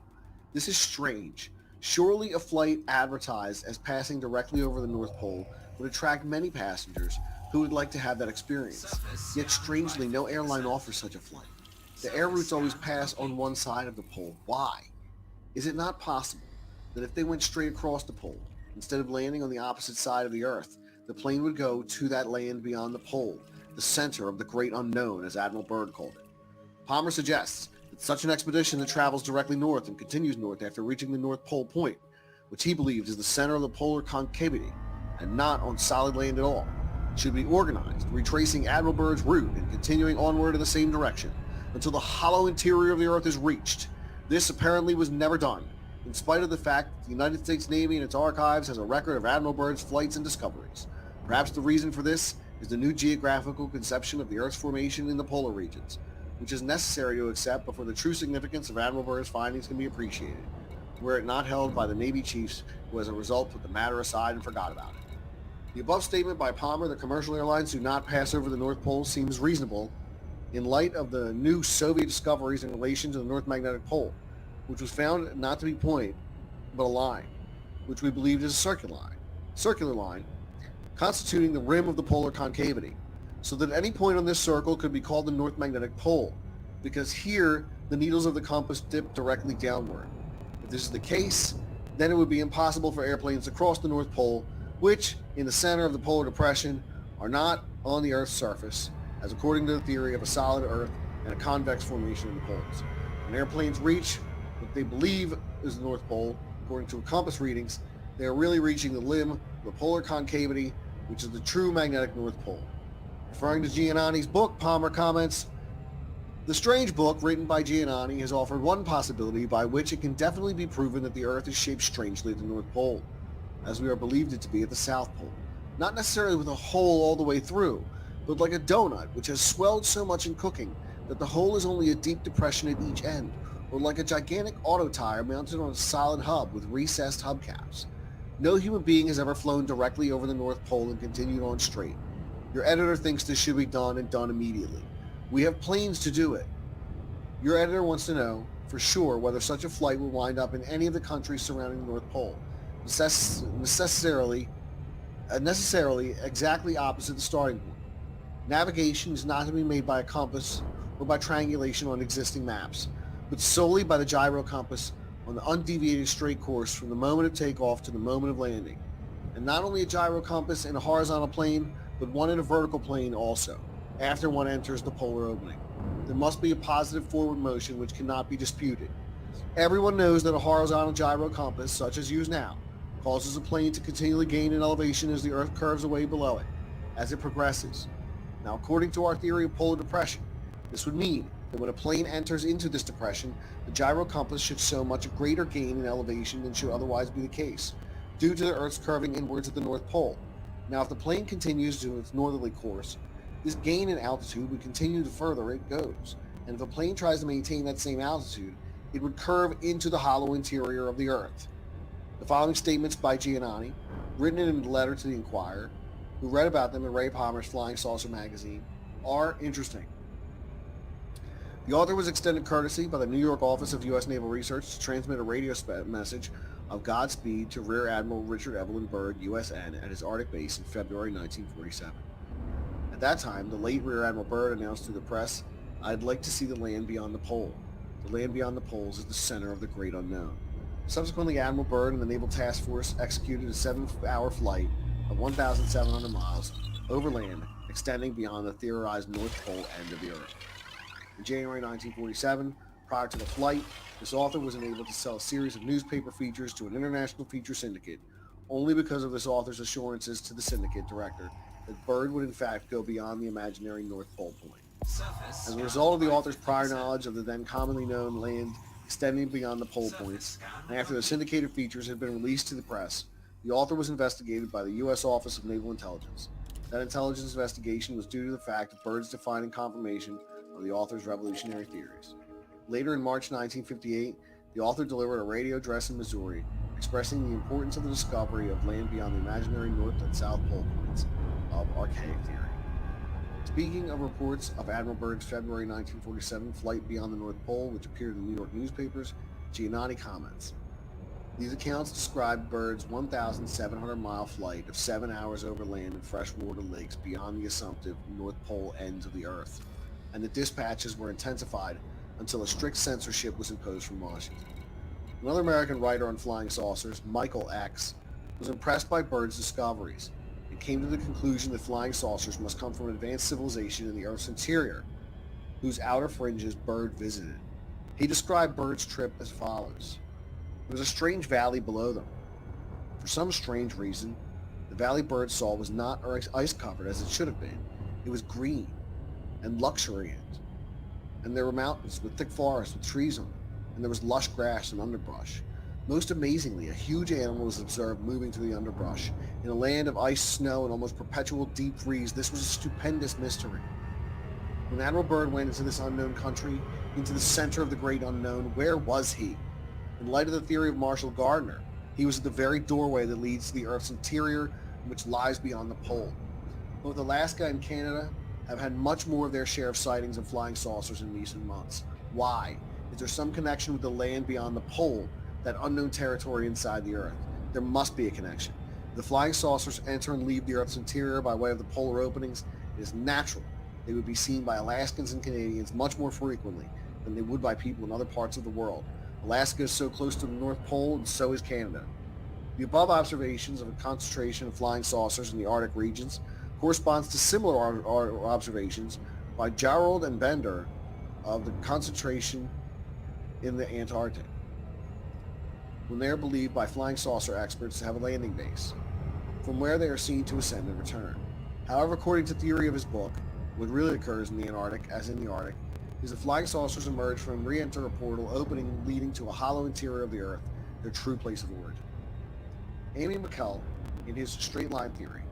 This is strange. Surely a flight advertised as passing directly over the North Pole would attract many passengers who would like to have that experience. Yet strangely, no airline offers such a flight. The air routes always pass on one side of the pole. Why? Is it not possible that if they went straight across the pole, instead of landing on the opposite side of the Earth, the plane would go to that land beyond the pole, the center of the great unknown, as Admiral Byrd called it? Palmer suggests that such an expedition that travels directly north and continues north after reaching the North Pole Point, which he believes is the center of the polar concavity and not on solid land at all, should be organized, retracing Admiral Byrd's route and continuing onward in the same direction until the hollow interior of the Earth is reached. This apparently was never done, in spite of the fact that the United States Navy in its archives has a record of Admiral Byrd's flights and discoveries. Perhaps the reason for this is the new geographical conception of the Earth's formation in the polar regions, which is necessary to accept before the true significance of Admiral Byrd's findings can be appreciated, were it not held by the Navy chiefs who as a result put the matter aside and forgot about it. The above statement by Palmer that commercial airlines do not pass over the North Pole seems reasonable in light of the new Soviet discoveries in relation to the North Magnetic Pole, which was found not to be a point, but a line, which we believed is a circular line, constituting the rim of the polar concavity, so that any point on this circle could be called the North Magnetic Pole, because here the needles of the compass dip directly downward. If this is the case, then it would be impossible for airplanes to cross the North Pole, which, in the center of the polar depression, are not on the Earth's surface, as according to the theory of a solid Earth and a convex formation in the poles. When airplanes reach what they believe is the North Pole, according to compass readings, they are really reaching the limb of the polar concavity, which is the true magnetic North Pole. Referring to Giannotti's book, Palmer comments, "The strange book written by Giannotti has offered one possibility by which it can definitely be proven that the Earth is shaped strangely at the North Pole, as we are believed it to be at the South Pole. Not necessarily with a hole all the way through, but like a donut which has swelled so much in cooking that the hole is only a deep depression at each end, or like a gigantic auto tire mounted on a solid hub with recessed hubcaps. No human being has ever flown directly over the North Pole and continued on straight. Your editor thinks this should be done and done immediately. We have planes to do it. Your editor wants to know, for sure, whether such a flight will wind up in any of the countries surrounding the North Pole, necessarily exactly opposite the starting point. Navigation is not to be made by a compass or by triangulation on existing maps, but solely by the gyro compass on the undeviated straight course from the moment of takeoff to the moment of landing. And not only a gyro compass in a horizontal plane, but one in a vertical plane also, after one enters the polar opening. There must be a positive forward motion which cannot be disputed. Everyone knows that a horizontal gyro compass, such as used now, causes a plane to continually gain in elevation as the Earth curves away below it, as it progresses. Now, according to our theory of polar depression, this would mean that when a plane enters into this depression, the gyro compass should show much greater gain in elevation than should otherwise be the case, due to the Earth's curving inwards at the North Pole. Now, if the plane continues to its northerly course, This gain in altitude would continue the further it goes, and if a plane tries to maintain that same altitude, it would curve into the hollow interior of the Earth. The following statements by Giannini, written in a letter to the Inquirer, who read about them in Ray Palmer's Flying Saucer magazine, are interesting. The author was extended courtesy by the New York office of U.S. Naval Research to transmit a radio message of Godspeed to Rear Admiral Richard Evelyn Byrd, USN, at his Arctic base in February 1947. At that time, the late Rear Admiral Byrd announced to the press, "I'd like to see the land beyond the pole. The land beyond the poles is the center of the great unknown." Subsequently, Admiral Byrd and the Naval Task Force executed a 7-hour flight of 1,700 miles overland, extending beyond the theorized North Pole end of the Earth. In January 1947, prior to the flight, this author was enabled to sell a series of newspaper features to an international feature syndicate, only because of this author's assurances to the syndicate director that Byrd would in fact go beyond the imaginary North Pole point. As a result of the author's prior knowledge of the then commonly known land extending beyond the pole points, and after the syndicated features had been released to the press, the author was investigated by the U.S. Office of Naval Intelligence. That intelligence investigation was due to the fact of Byrd's defining confirmation of the author's revolutionary theories. Later in March 1958, the author delivered a radio address in Missouri expressing the importance of the discovery of land beyond the imaginary North and South Pole points of archaic theory. Speaking of reports of Admiral Byrd's February 1947 flight beyond the North Pole, which appeared in New York newspapers, Giannini comments, "These accounts describe Byrd's 1,700-mile flight of 7 hours over land in freshwater lakes beyond the assumptive North Pole ends of the Earth, and the dispatches were intensified until a strict censorship was imposed from Washington." Another American writer on flying saucers, Michael X., was impressed by Byrd's discoveries and came to the conclusion that flying saucers must come from an advanced civilization in the Earth's interior, whose outer fringes Byrd visited. He described Byrd's trip as follows. There was a strange valley below them. For some strange reason, the valley Byrd saw was not ice-covered as it should have been. It was green and luxuriant, and there were mountains with thick forests with trees on them, and there was lush grass and underbrush. Most amazingly, a huge animal was observed moving through the underbrush. In a land of ice, snow, and almost perpetual deep freeze, this was a stupendous mystery. When Admiral Byrd went into this unknown country, into the center of the great unknown, where was he? In light of the theory of Marshall Gardner, he was at the very doorway that leads to the Earth's interior, which lies beyond the pole. Both Alaska and Canada have had much more of their share of sightings of flying saucers in recent months. Why? Is there some connection with the land beyond the pole, that unknown territory inside the Earth? There must be a connection. If the flying saucers enter and leave the Earth's interior by way of the polar openings, it is natural they would be seen by Alaskans and Canadians much more frequently than they would by people in other parts of the world. Alaska is so close to the North Pole, and so is Canada. The above observations of a concentration of flying saucers in the Arctic regions corresponds to similar observations by Jarrold and Bender of the concentration in the Antarctic, when they are believed by flying saucer experts to have a landing base, from where they are seen to ascend and return. However, according to theory of his book, what really occurs in the Antarctic, as in the Arctic, is that flying saucers emerge from and re-enter a portal opening leading to a hollow interior of the Earth, their true place of origin. Amy McKell, in his straight line theory,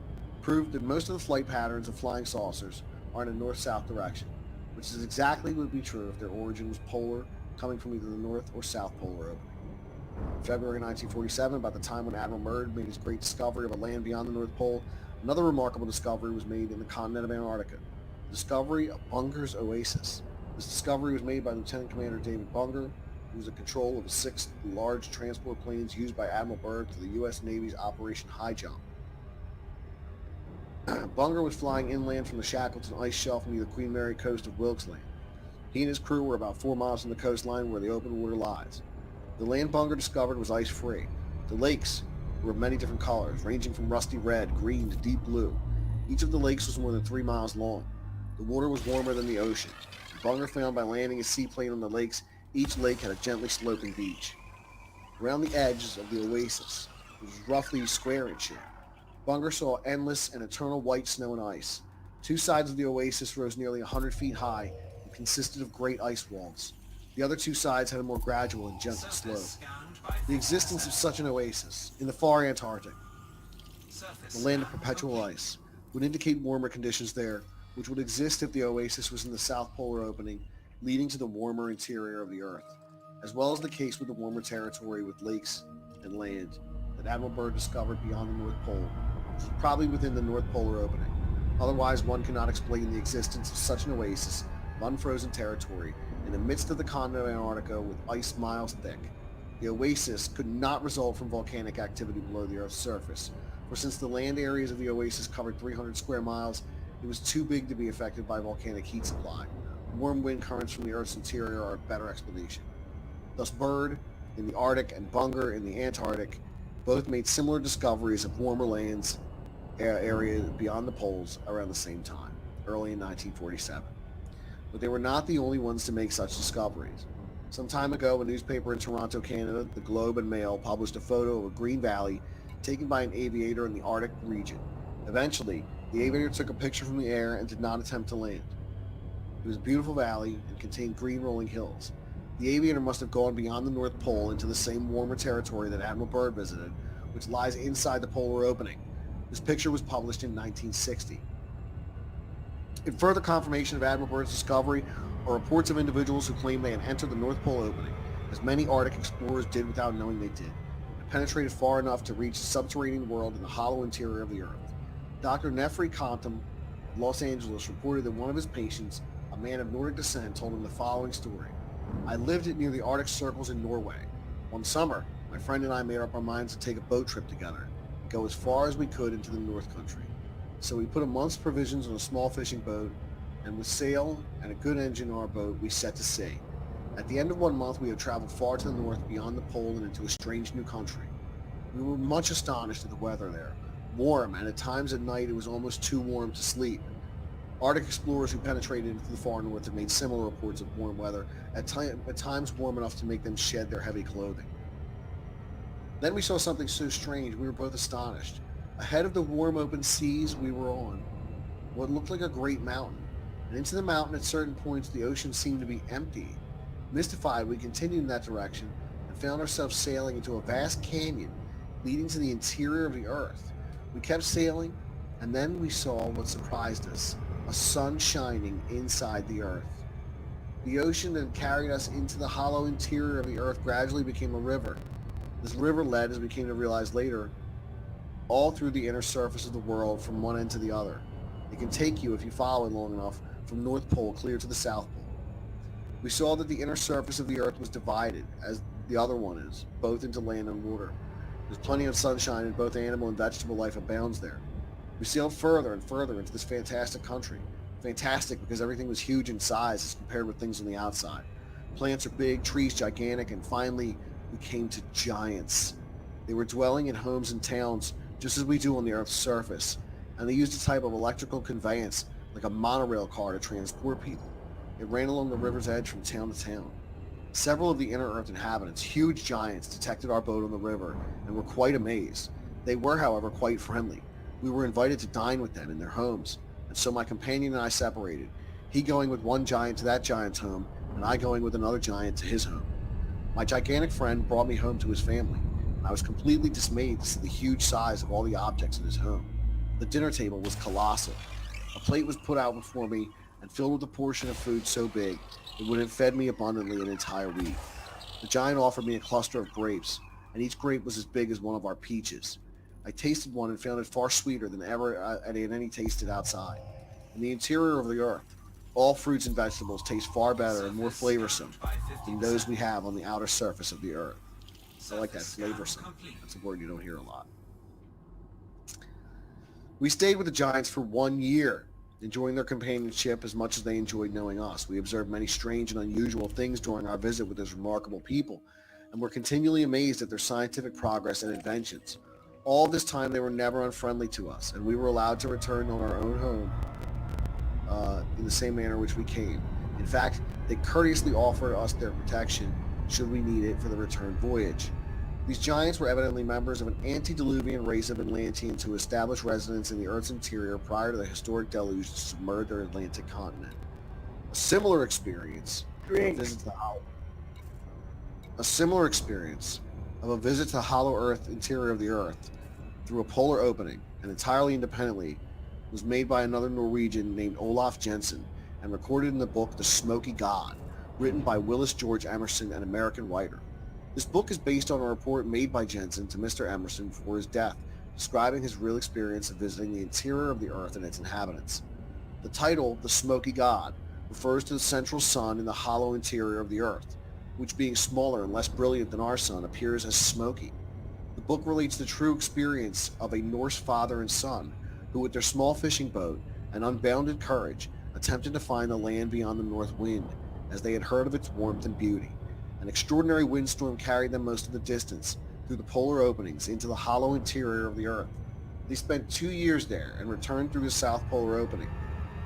proved that most of the flight patterns of flying saucers are in a north-south direction, which is exactly what would be true if their origin was polar, coming from either the North or South Polar opening. In February 1947, about the time when Admiral Byrd made his great discovery of a land beyond the North Pole, another remarkable discovery was made in the continent of Antarctica, the discovery of Bunger's Oasis. This discovery was made by Lieutenant Commander David Bunger, who was in control of the 6 large transport planes used by Admiral Byrd for the U.S. Navy's Operation High Jump. Bunger was flying inland from the Shackleton ice shelf near the Queen Mary coast of Wilkes Land. He and his crew were about 4 miles from the coastline where the open water lies. The land Bunger discovered was ice-free. The lakes were of many different colors, ranging from rusty red, green, to deep blue. Each of the lakes was more than 3 miles long. The water was warmer than the ocean. Bunger found by landing a seaplane on the lakes, each lake had a gently sloping beach. Around the edges of the oasis, which was roughly square in shape, Bunger saw endless and eternal white snow and ice. 2 sides of the oasis rose nearly 100 feet high and consisted of great ice walls. The other 2 sides had a more gradual and gentle slope. The existence of such an oasis in the far Antarctic, the land of perpetual ice, would indicate warmer conditions there, which would exist if the oasis was in the South Polar opening, leading to the warmer interior of the Earth, as well as the case with the warmer territory with lakes and land that Admiral Byrd discovered beyond the North Pole, which was probably within the North Polar opening. Otherwise, one cannot explain the existence of such an oasis of unfrozen territory in the midst of the continent of Antarctica with ice miles thick. The oasis could not result from volcanic activity below the Earth's surface, for since the land areas of the oasis covered 300 square miles, it was too big to be affected by volcanic heat supply. Warm wind currents from the Earth's interior are a better explanation. Thus Byrd in the Arctic and Bunger in the Antarctic both made similar discoveries of warmer lands area beyond the poles around the same time, early in 1947. But they were not the only ones to make such discoveries. Some time ago, a newspaper in Toronto, Canada, the Globe and Mail, published a photo of a green valley taken by an aviator in the Arctic region. Eventually, the aviator took a picture from the air and did not attempt to land. It was a beautiful valley and contained green rolling hills. The aviator must have gone beyond the North Pole into the same warmer territory that Admiral Byrd visited, which lies inside the polar opening. This picture was published in 1960. In further confirmation of Admiral Byrd's discovery are reports of individuals who claim they had entered the North Pole opening, as many Arctic explorers did without knowing they did, and penetrated far enough to reach the subterranean world in the hollow interior of the Earth. Dr. Nefri Kontum of Los Angeles reported that one of his patients, a man of Nordic descent, told him the following story. I lived near the Arctic circles in Norway. One summer, my friend and I made up our minds to take a boat trip together, go as far as we could into the North Country. So we put a month's provisions on a small fishing boat, and with sail and a good engine on our boat, we set to sea. At the end of 1 month, we had traveled far to the north beyond the pole and into a strange new country. We were much astonished at the weather there. Warm, and at times at night it was almost too warm to sleep. Arctic explorers who penetrated into the far north have made similar reports of warm weather, at times warm enough to make them shed their heavy clothing. Then we saw something so strange we were both astonished. Ahead of the warm open seas we were on, what looked like a great mountain, and into the mountain at certain points the ocean seemed to be empty. Mystified, we continued in that direction and found ourselves sailing into a vast canyon leading to the interior of the Earth. We kept sailing, and then we saw what surprised us, a sun shining inside the Earth. The ocean that carried us into the hollow interior of the Earth gradually became a river. This river led, as we came to realize later, all through the inner surface of the world from one end to the other. It can take you, if you follow it long enough, from North Pole clear to the South Pole. We saw that the inner surface of the Earth was divided, as the other one is, both into land and water. There's plenty of sunshine and both animal and vegetable life abounds there. We sailed further and further into this fantastic country. Fantastic because everything was huge in size as compared with things on the outside. Plants are big, trees gigantic, and finally we came to giants. They were dwelling in homes and towns just as we do on the Earth's surface, and they used a type of electrical conveyance like a monorail car to transport people. It ran along the river's edge from town to town. Several of the inner Earth inhabitants, huge giants, detected our boat on the river and were quite amazed. They were, however, quite friendly. We were invited to dine with them in their homes, and so my companion and I separated, he going with one giant to that giant's home, and I going with another giant to his home. My gigantic friend brought me home to his family, and I was completely dismayed to see the huge size of all the objects in his home. The dinner table was colossal. A plate was put out before me and filled with a portion of food so big it would have fed me abundantly an entire week. The giant offered me a cluster of grapes, and each grape was as big as one of our peaches. I tasted one and found it far sweeter than ever I had any tasted outside. In the interior of the Earth, all fruits and vegetables taste far better and more flavorsome than those we have on the outer surface of the Earth. I like that, flavorsome. That's a word you don't hear a lot. We stayed with the giants for 1 year, enjoying their companionship as much as they enjoyed knowing us. We observed many strange and unusual things during our visit with those remarkable people, and were continually amazed at their scientific progress and inventions. All this time they were never unfriendly to us, and we were allowed to return on our own home in the same manner which we came. In fact, they courteously offered us their protection should we need it for the return voyage. These giants were evidently members of an antediluvian race of Atlanteans who established residence in the Earth's interior prior to the historic deluge to submerge their Atlantic continent. A similar experience of a visit to the hollow Earth interior of the Earth through a polar opening and entirely independently was made by another Norwegian named Olaf Jensen and recorded in the book The Smoky God, written by Willis George Emerson, an American writer. This book is based on a report made by Jensen to Mr. Emerson before his death, describing his real experience of visiting the interior of the Earth and its inhabitants. The title, The Smoky God, refers to the central sun in the hollow interior of the Earth, which being smaller and less brilliant than our sun appears as smoky. The book relates the true experience of a Norse father and son who, with their small fishing boat and unbounded courage, attempted to find the land beyond the north wind, as they had heard of its warmth and beauty. An extraordinary windstorm carried them most of the distance, through the polar openings, into the hollow interior of the Earth. They spent 2 years there and returned through the South Polar opening.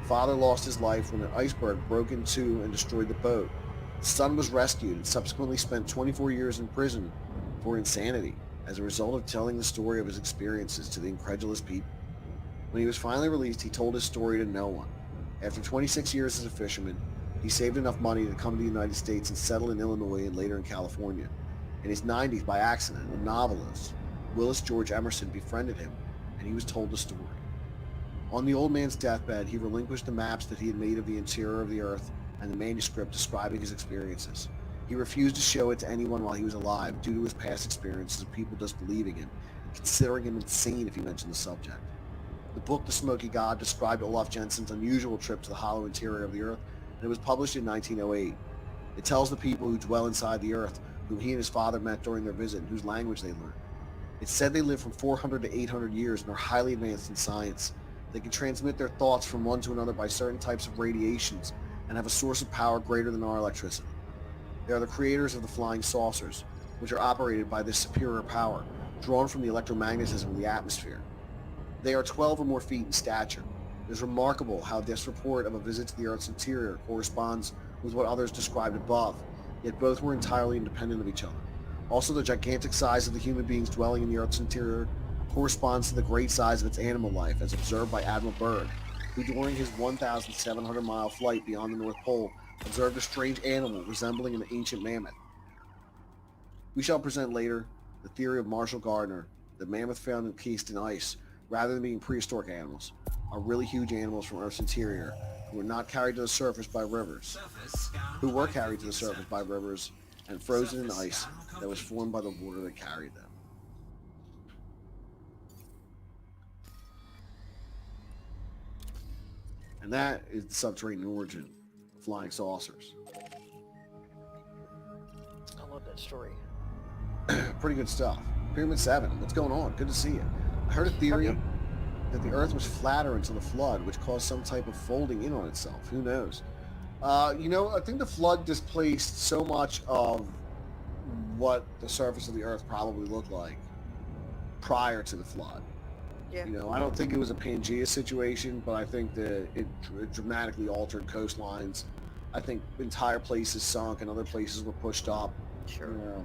The father lost his life when an iceberg broke in two and destroyed the boat. The son was rescued and subsequently spent 24 years in prison for insanity as a result of telling the story of his experiences to the incredulous people. When he was finally released, he told his story to no one. After 26 years as a fisherman, he saved enough money to come to the United States and settle in Illinois and later in California. In his 90s, by accident, a novelist, Willis George Emerson, befriended him, and he was told the story. On the old man's deathbed, he relinquished the maps that he had made of the interior of the Earth and the manuscript describing his experiences. He refused to show it to anyone while he was alive due to his past experiences of people disbelieving him and considering him insane if he mentioned the subject. The book, The Smoky God, described Olaf Jensen's unusual trip to the hollow interior of the Earth, and it was published in 1908. It tells the people who dwell inside the Earth, whom he and his father met during their visit, and whose language they learned. It's said they live from 400 to 800 years and are highly advanced in science. They can transmit their thoughts from one to another by certain types of radiations and have a source of power greater than our electricity. They are the creators of the flying saucers, which are operated by this superior power, drawn from the electromagnetism of the atmosphere. They are 12 or more feet in stature. It is remarkable how this report of a visit to the Earth's interior corresponds with what others described above, yet both were entirely independent of each other. Also, the gigantic size of the human beings dwelling in the Earth's interior corresponds to the great size of its animal life as observed by Admiral Byrd, who during his 1,700-mile flight beyond the North Pole observed a strange animal resembling an ancient mammoth. We shall present later the theory of Marshall Gardner that mammoth found encased in ice, rather than being prehistoric animals, are really huge animals from Earth's interior who were not carried to the surface by rivers, and frozen in ice that was formed by the water that carried them. And that is the subterranean origin of flying saucers. I love that story. Pretty good stuff. Pyramid 7, what's going on? Good to see you. I heard a theory that the Earth was flatter until the flood, which caused some type of folding in on itself. Who knows? I think the flood displaced so much of what the surface of the Earth probably looked like prior to the flood. Yeah. I don't think it was a Pangea situation, but I think that it dramatically altered coastlines. I think entire places sunk and other places were pushed up. Sure.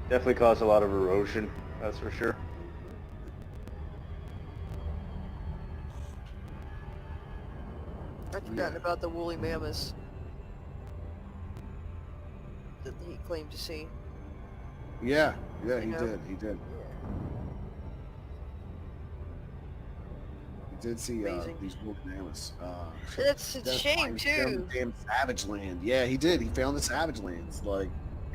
Definitely caused a lot of erosion, that's for sure. I'd forgotten about the woolly mammoths that he claimed to see. Yeah, he know? did. He Yeah. did see Amazing. these woolly mammoths. It's a shame He found too. the damn savage land. Yeah, he did. He found the savage lands.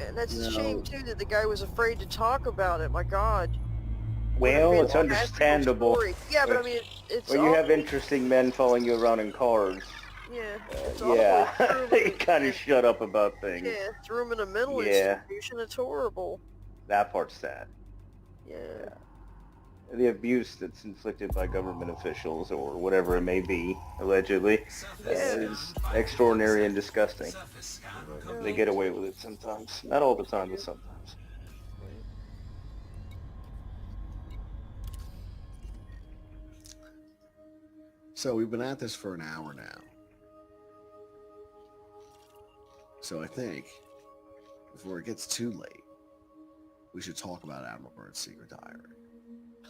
And that's You a know- shame too that the guy was afraid to talk about it. My God. Well, What a it's fantastical understandable. story. Yeah, but I mean, it's When you have awfully- interesting men following you around in cars, Yeah, it's yeah, awfully they kind of shut up about things. Yeah, threw him in a mental Yeah. institution. It's horrible. That part's sad. Yeah. The abuse that's inflicted by government officials or whatever it may be, allegedly, is extraordinary and disgusting. They get away with it sometimes. Not all the time, but sometimes. So we've been at this for an hour now. So I think before it gets too late, we should talk about Admiral Byrd's secret diary.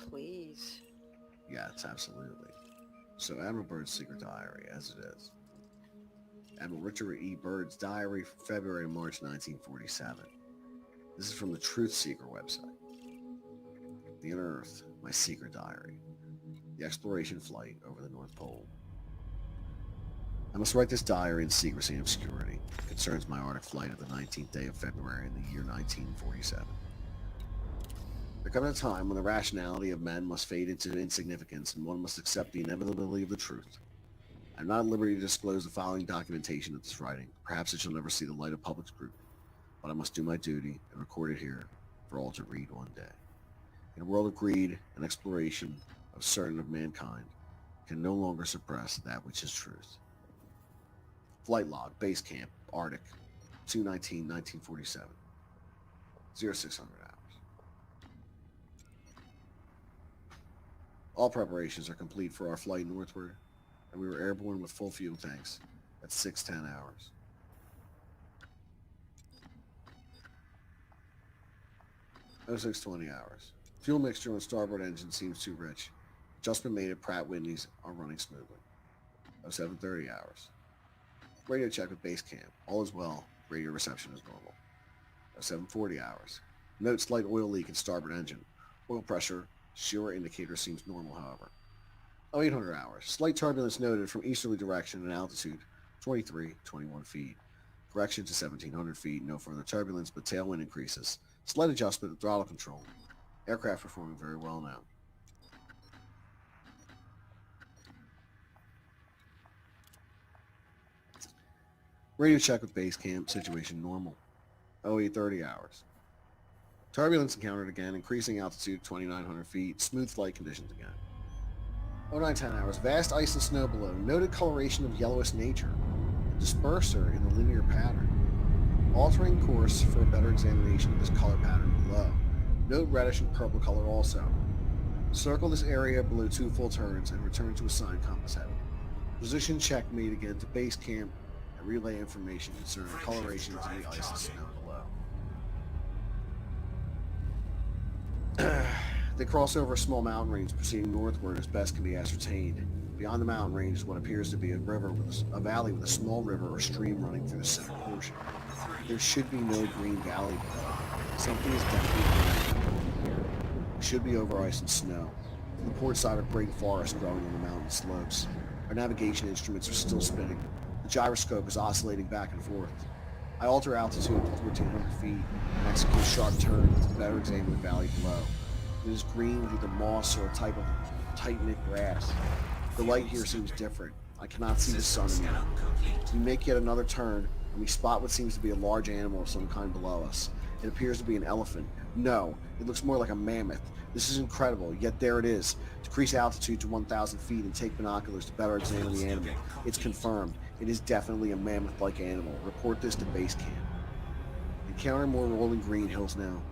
Please. Yes, absolutely. So Admiral Byrd's secret diary, as it is. Admiral Richard E. Byrd's diary from February to March 1947. This is from the Truth Seeker website. The Inner Earth, my secret diary. the exploration flight over the North Pole. I must write this diary in secrecy and obscurity. It concerns my Arctic flight of the 19th day of February in the year 1947. There comes a time when the rationality of men must fade into insignificance and one must accept the inevitability of the truth. I am not at liberty to disclose the following documentation of this writing. Perhaps it shall never see the light of public scrutiny, but I must do my duty and record it here for all to read one day. In a world of greed and exploration of certain of mankind, can no longer suppress that which is truth. Flight log, base camp, Arctic, 2/19/1947, 0600 hours. All preparations are complete for our flight northward, and we were airborne with full fuel tanks at 6:10 hours. Oh, 0620 hours. Fuel mixture on starboard engine seems too rich. Adjustment made at Pratt Whitney's are running smoothly. 0730 hours. Radio check with base camp. All is well. Radio reception is normal. 0740 hours. Note slight oil leak in starboard engine. Oil pressure, shear indicator seems normal, however. 0800 hours. Slight turbulence noted from easterly direction and altitude 21 feet. Correction to 1700 feet. No further turbulence, but tailwind increases. Slight adjustment of throttle control. Aircraft performing very well now. Radio check with base camp. Situation normal. 0830 hours. Turbulence encountered again. Increasing altitude 2900 feet. Smooth flight conditions again. 0910 hours. Vast ice and snow below. Noted coloration of yellowish nature. A disperser in the linear pattern. Altering course for a better examination of this color pattern below. Note reddish and purple color also. Circle this area below 2 full turns and return to assigned compass heading. Position check made again to base camp and relay information concerning colorations in the ice and snow below. They cross over a small mountain range proceeding northward as best can be ascertained. Beyond the mountain range is what appears to be a river with a valley with a small river or stream running through the center portion. There should be no green valley below. Something is definitely going here. We should be over ice and snow. On the port side are great forests growing on the mountain slopes. Our navigation instruments are still spinning. The gyroscope is oscillating back and forth. I alter altitude to 1400 feet and execute sharp turns to better examine the valley below. It is green with either moss or a type of tight-knit grass. The light here seems different. I cannot see the sun anymore. We make yet another turn, and we spot what seems to be a large animal of some kind below us. It appears to be an elephant. No, it looks more like a mammoth. This is incredible, yet there it is. Decrease altitude to 1,000 feet and take binoculars to better examine the animal. It's confirmed. It is definitely a mammoth-like animal. Report this to base camp. Encounter more rolling green hills now.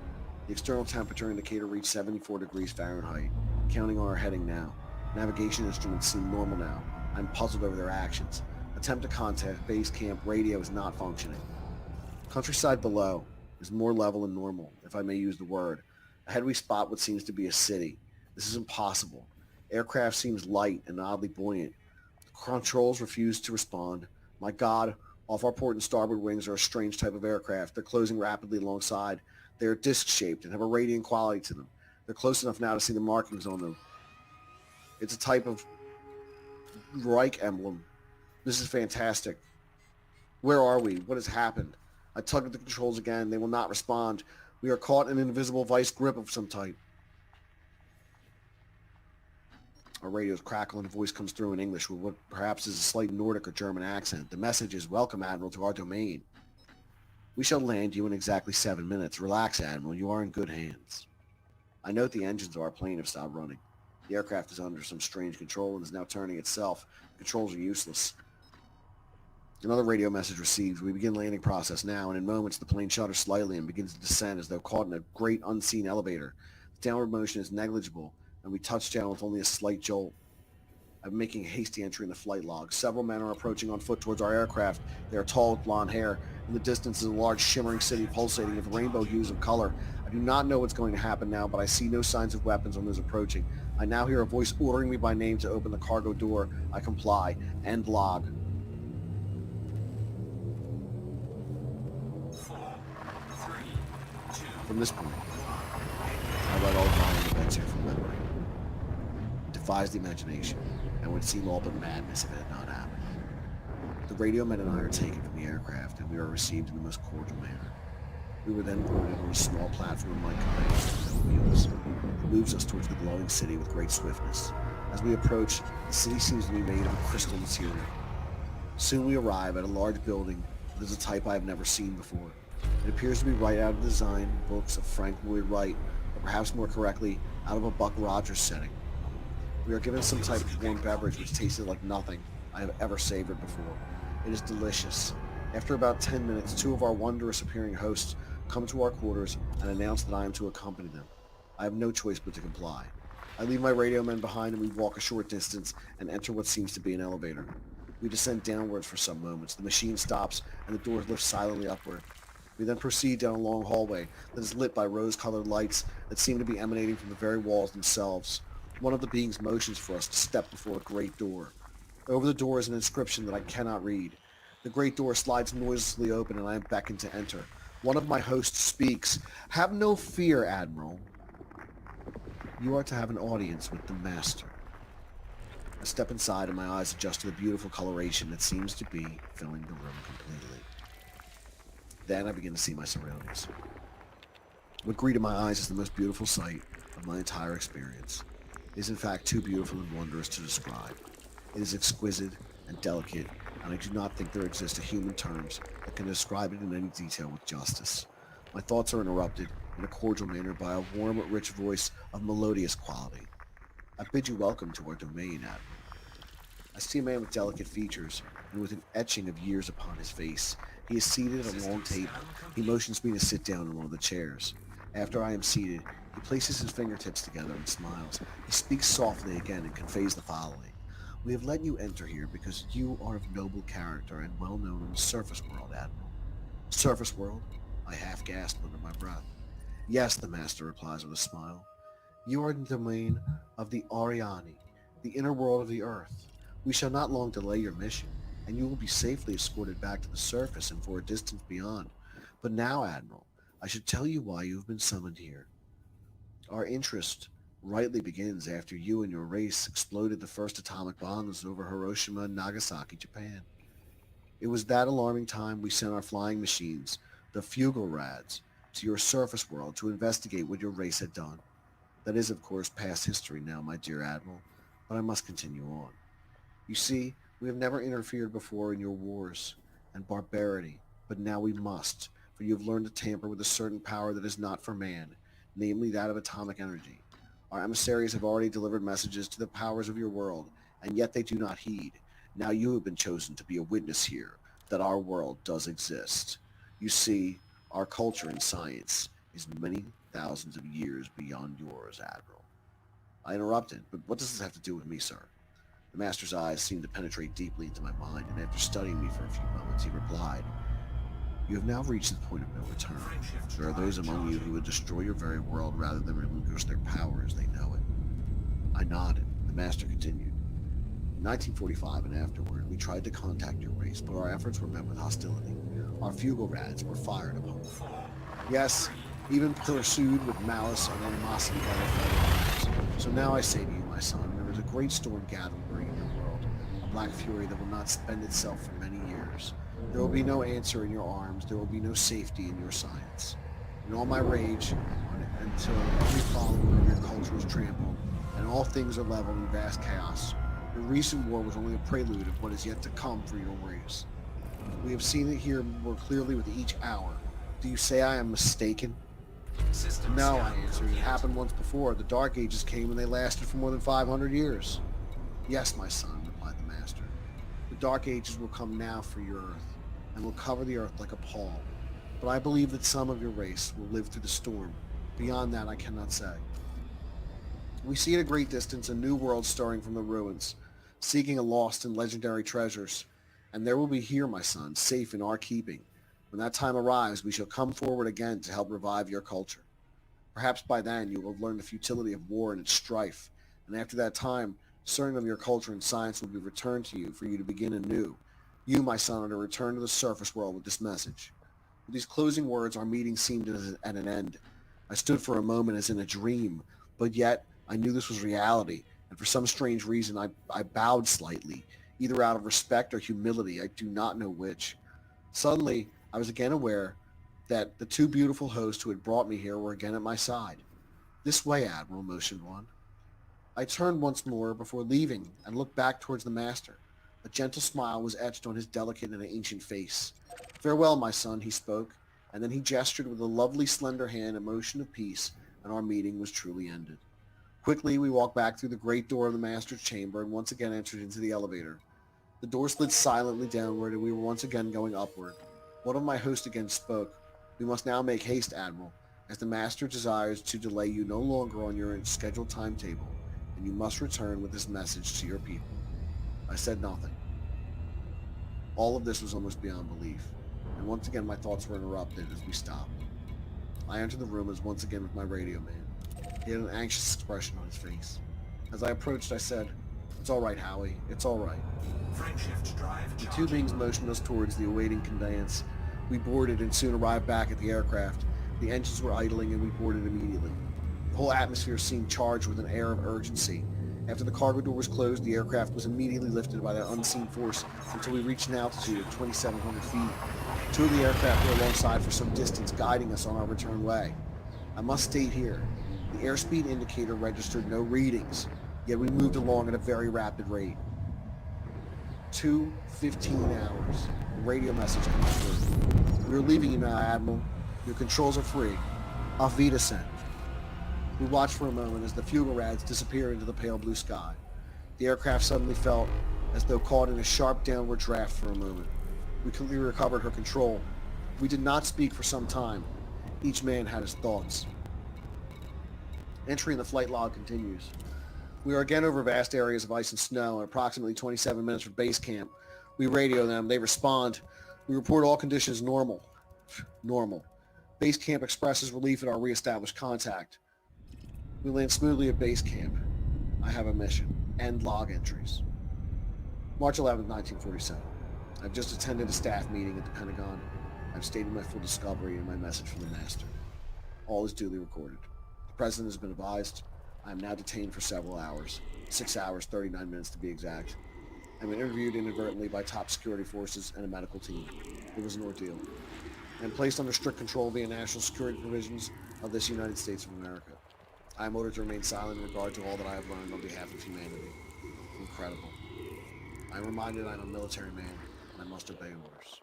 The external temperature indicator reached 74 degrees Fahrenheit. Counting on our heading now. Navigation instruments seem normal now. I'm puzzled over their actions. Attempt to contact base camp. Radio is not functioning. Countryside below is more level and normal, if I may use the word. Ahead we spot what seems to be a city. This is impossible. Aircraft seems light and oddly buoyant. The controls refuse to respond. My God, off our port and starboard wings are a strange type of aircraft. They're closing rapidly alongside. They are disc-shaped and have a radiant quality to them. They're close enough now to see the markings on them. It's a type of Reich emblem. This is fantastic. Where are we? What has happened? I tug at the controls again. They will not respond. We are caught in an invisible vice grip of some type. Our radio's crackle and voice comes through in English with what perhaps is a slight Nordic or German accent. The message is, "Welcome, Admiral, to our domain. We shall land you in exactly 7 minutes. Relax, Admiral. You are in good hands." I note the engines of our plane have stopped running. The aircraft is under some strange control and is now turning itself. The controls are useless. Another radio message received. We begin landing process now, and in moments the plane shudders slightly and begins to descend as though caught in a great unseen elevator. The downward motion is negligible, and we touch down with only a slight jolt. I'm making a hasty entry in the flight log. Several men are approaching on foot towards our aircraft. They are tall with blonde hair. In the distance is a large shimmering city pulsating with rainbow hues of color. I do not know what's going to happen now, but I see no signs of weapons on those approaching. I now hear a voice ordering me by name to open the cargo door. I comply. End log. 4, 3, 2, From this point, I write all the following events here from memory. defies the imagination, and would seem all but madness if it had not happened. The radio men and I are taken from the aircraft, and we are received in the most cordial manner. We were then boarded on a small platform-like conveyor with no wheels. It moves us towards the glowing city with great swiftness. As we approach, the city seems to be made of a crystal material. Soon we arrive at a large building that is a type I have never seen before. It appears to be right out of the design books of Frank Lloyd Wright, or perhaps more correctly, out of a Buck Rogers setting. We are given some type of warm beverage which tasted like nothing I have ever savored before. It is delicious. After about 10 minutes, two of our wondrous appearing hosts come to our quarters and announce that I am to accompany them. I have no choice but to comply. I leave my radio men behind and we walk a short distance and enter what seems to be an elevator. We descend downwards for some moments. The machine stops and the doors lift silently upward. We then proceed down a long hallway that is lit by rose-colored lights that seem to be emanating from the very walls themselves. One of the beings motions for us to step before a great door. Over the door is an inscription that I cannot read. The great door slides noiselessly open and I am beckoned to enter. One of my hosts speaks. "Have no fear, Admiral. You are to have an audience with the Master." I step inside and my eyes adjust to the beautiful coloration that seems to be filling the room completely. Then I begin to see my surroundings. What greeted my eyes is the most beautiful sight of my entire experience. It is in fact too beautiful and wondrous to describe. It is exquisite and delicate, and I do not think there exist human terms that can describe it in any detail with justice. My thoughts are interrupted in a cordial manner by a warm, rich voice of melodious quality. "I bid you welcome to our domain, Admiral." I see a man with delicate features and with an etching of years upon his face. He is seated at a long table. He motions me to sit down in one of the chairs. After I am seated, he places his fingertips together and smiles. He speaks softly again and conveys the following. "We have let you enter here because you are of noble character and well known in the surface world, Admiral." "Surface world?" I half gasped under my breath. "Yes," the master replies with a smile. "You are in the domain of the Ariani, the inner world of the earth. We shall not long delay your mission, and you will be safely escorted back to the surface and for a distance beyond. But now, Admiral, I should tell you why you have been summoned here. Our interest rightly begins after you and your race exploded the first atomic bombs over Hiroshima and Nagasaki, Japan. It was that alarming time we sent our flying machines, the Fugelrads, to your surface world to investigate what your race had done. That is, of course, past history now, my dear Admiral, but I must continue on. You see, we have never interfered before in your wars and barbarity, but now we must, for you have learned to tamper with a certain power that is not for man, namely that of atomic energy. Our emissaries have already delivered messages to the powers of your world, and yet they do not heed. Now you have been chosen to be a witness here that our world does exist. You see, our culture and science is many thousands of years beyond yours, Admiral." I interrupted, "But what does this have to do with me, sir?" The master's eyes seemed to penetrate deeply into my mind, and after studying me for a few moments, he replied, "You have now reached the point of no return. There are those among you who would destroy your very world rather than relinquish their power as they know it." I nodded. The master continued, "In 1945 and afterward, we tried to contact your race, but our efforts were met with hostility. Our Fugelrads were fired upon. Yes, even pursued with malice and animosity by their fellow lives. So now I say to you, my son, there is a great storm gathering in your world, a black fury that will not spend itself for many years. There will be no answer in your arms, there will be no safety in your science. In all my rage, until every follower of your culture is trampled, and all things are leveled in vast chaos, your recent war was only a prelude of what is yet to come for your race. We have seen it here more clearly with each hour. Do you say I am mistaken?" "No," I answered. "It happened once before. The Dark Ages came and they lasted for more than 500 years. "Yes, my son," replied the master. "The Dark Ages will come now for your Earth, and will cover the Earth like a pall. But I believe that some of your race will live through the storm. Beyond that, I cannot say. We see at a great distance a new world stirring from the ruins, seeking a lost and legendary treasures. And there will be here, my son, safe in our keeping. When that time arrives, we shall come forward again to help revive your culture. Perhaps by then you will have learned the futility of war and its strife, and after that time, certain of your culture and science will be returned to you for you to begin anew. You, my son, are to return to the surface world with this message." With these closing words, our meeting seemed at an end. I stood for a moment as in a dream, but yet I knew this was reality, and for some strange reason I bowed slightly, either out of respect or humility, I do not know which. Suddenly, I was again aware that the two beautiful hosts who had brought me here were again at my side. "This way, Admiral," motioned one. I turned once more before leaving and looked back towards the master. A gentle smile was etched on his delicate and ancient face. "Farewell, my son," he spoke, and then he gestured with a lovely slender hand a motion of peace, and our meeting was truly ended. Quickly, we walked back through the great door of the master's chamber and once again entered into the elevator. The door slid silently downward, and we were once again going upward. One of my hosts again spoke. "We must now make haste, Admiral, as the master desires to delay you no longer on your scheduled timetable, and you must return with this message to your people." I said nothing. All of this was almost beyond belief, and once again my thoughts were interrupted as we stopped. I entered the room as once again with my radio man. He had an anxious expression on his face. As I approached, I said, "It's all right, Howie. It's all right." Frameshift drive The two charging. beings motioned us towards the awaiting conveyance. We boarded and soon arrived back at the aircraft. The engines were idling and we boarded immediately. The whole atmosphere seemed charged with an air of urgency. After the cargo door was closed, the aircraft was immediately lifted by that unseen force until we reached an altitude of 2,700 feet. Two of the aircraft were alongside for some distance, guiding us on our return way. I must state here, the airspeed indicator registered no readings, yet we moved along at a very rapid rate. 2:15 hours. A radio message comes through. "We are leaving you now, Admiral. Your controls are free. Auf Wiedersehen." We watched for a moment as the fuel rods disappeared into the pale blue sky. The aircraft suddenly felt as though caught in a sharp downward draft for a moment. We quickly recovered her control. We did not speak for some time. Each man had his thoughts. Entry in the flight log continues. "We are again over vast areas of ice and snow, and approximately 27 minutes from base camp. We radio them. They respond. We report all conditions normal. Normal. Base camp expresses relief at our reestablished contact. We land smoothly at base camp. I have a mission. End log entries." March 11, 1947. I've just attended a staff meeting at the Pentagon. I've stated my full discovery and my message from the master. All is duly recorded. The president has been advised. I am now detained for several hours. 6 hours, 39 minutes to be exact. I've been interviewed inadvertently by top security forces and a medical team. It was an ordeal. I am placed under strict control via national security provisions of this United States of America. I am ordered to remain silent in regard to all that I have learned on behalf of humanity. Incredible. I am reminded I am a military man, and I must obey orders.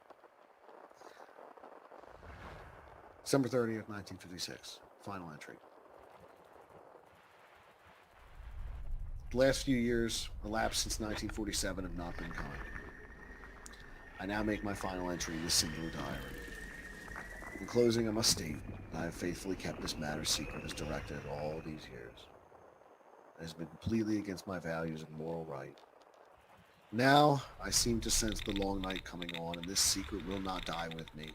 December 30th, 1956. Final entry. The last few years, elapsed since 1947, have not been kind. I now make my final entry in this singular diary. In closing, I must state that I have faithfully kept this matter secret as directed all these years. It has been completely against my values and moral right. Now, I seem to sense the long night coming on, and this secret will not die with me.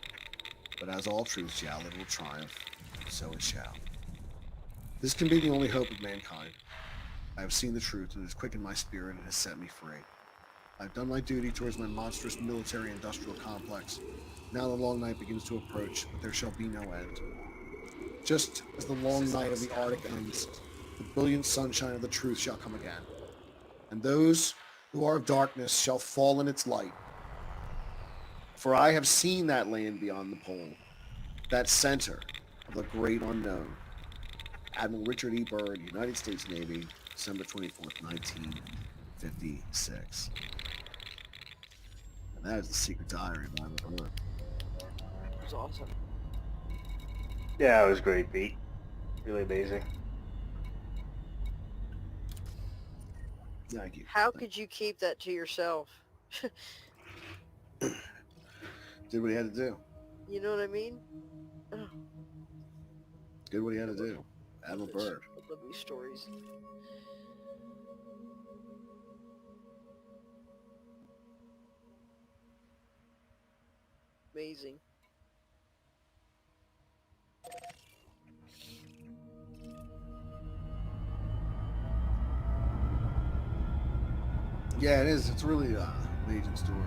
But as all truth shall, it will triumph, so it shall. This can be the only hope of mankind. I have seen the truth, and it has quickened my spirit and has set me free. I have done my duty towards my monstrous military-industrial complex. Now the long night begins to approach, but there shall be no end. Just as the long night of the Arctic ends, the brilliant sunshine of the truth shall come again. And those who are of darkness shall fall in its light. For I have seen that land beyond the pole, that center of the great unknown. Admiral Richard E. Byrd, United States Navy, December 24th, 1956. And that is the secret diary of Admiral Byrd. It was awesome. Yeah, it was great, Pete. Really amazing. Thank you. How could you keep that to yourself? Did what he had to do. You know what I mean? Oh, Did what he had to do. Admiral Byrd. I love these stories. Amazing. Yeah, it is. It's really an amazing story.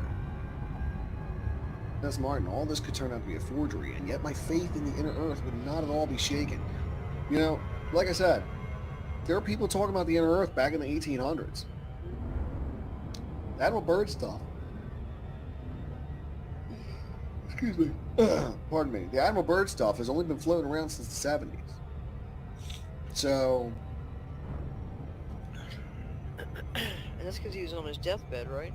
That's Martin. All this could turn out to be a forgery, and yet my faith in the inner earth would not at all be shaken. You know, like I said, There are people talking about the inner Earth back in the 1800s. Admiral Byrd stuff. Excuse me. Pardon me. The Admiral Byrd stuff has only been floating around since the 70s. So... And that's because he was on his deathbed, right?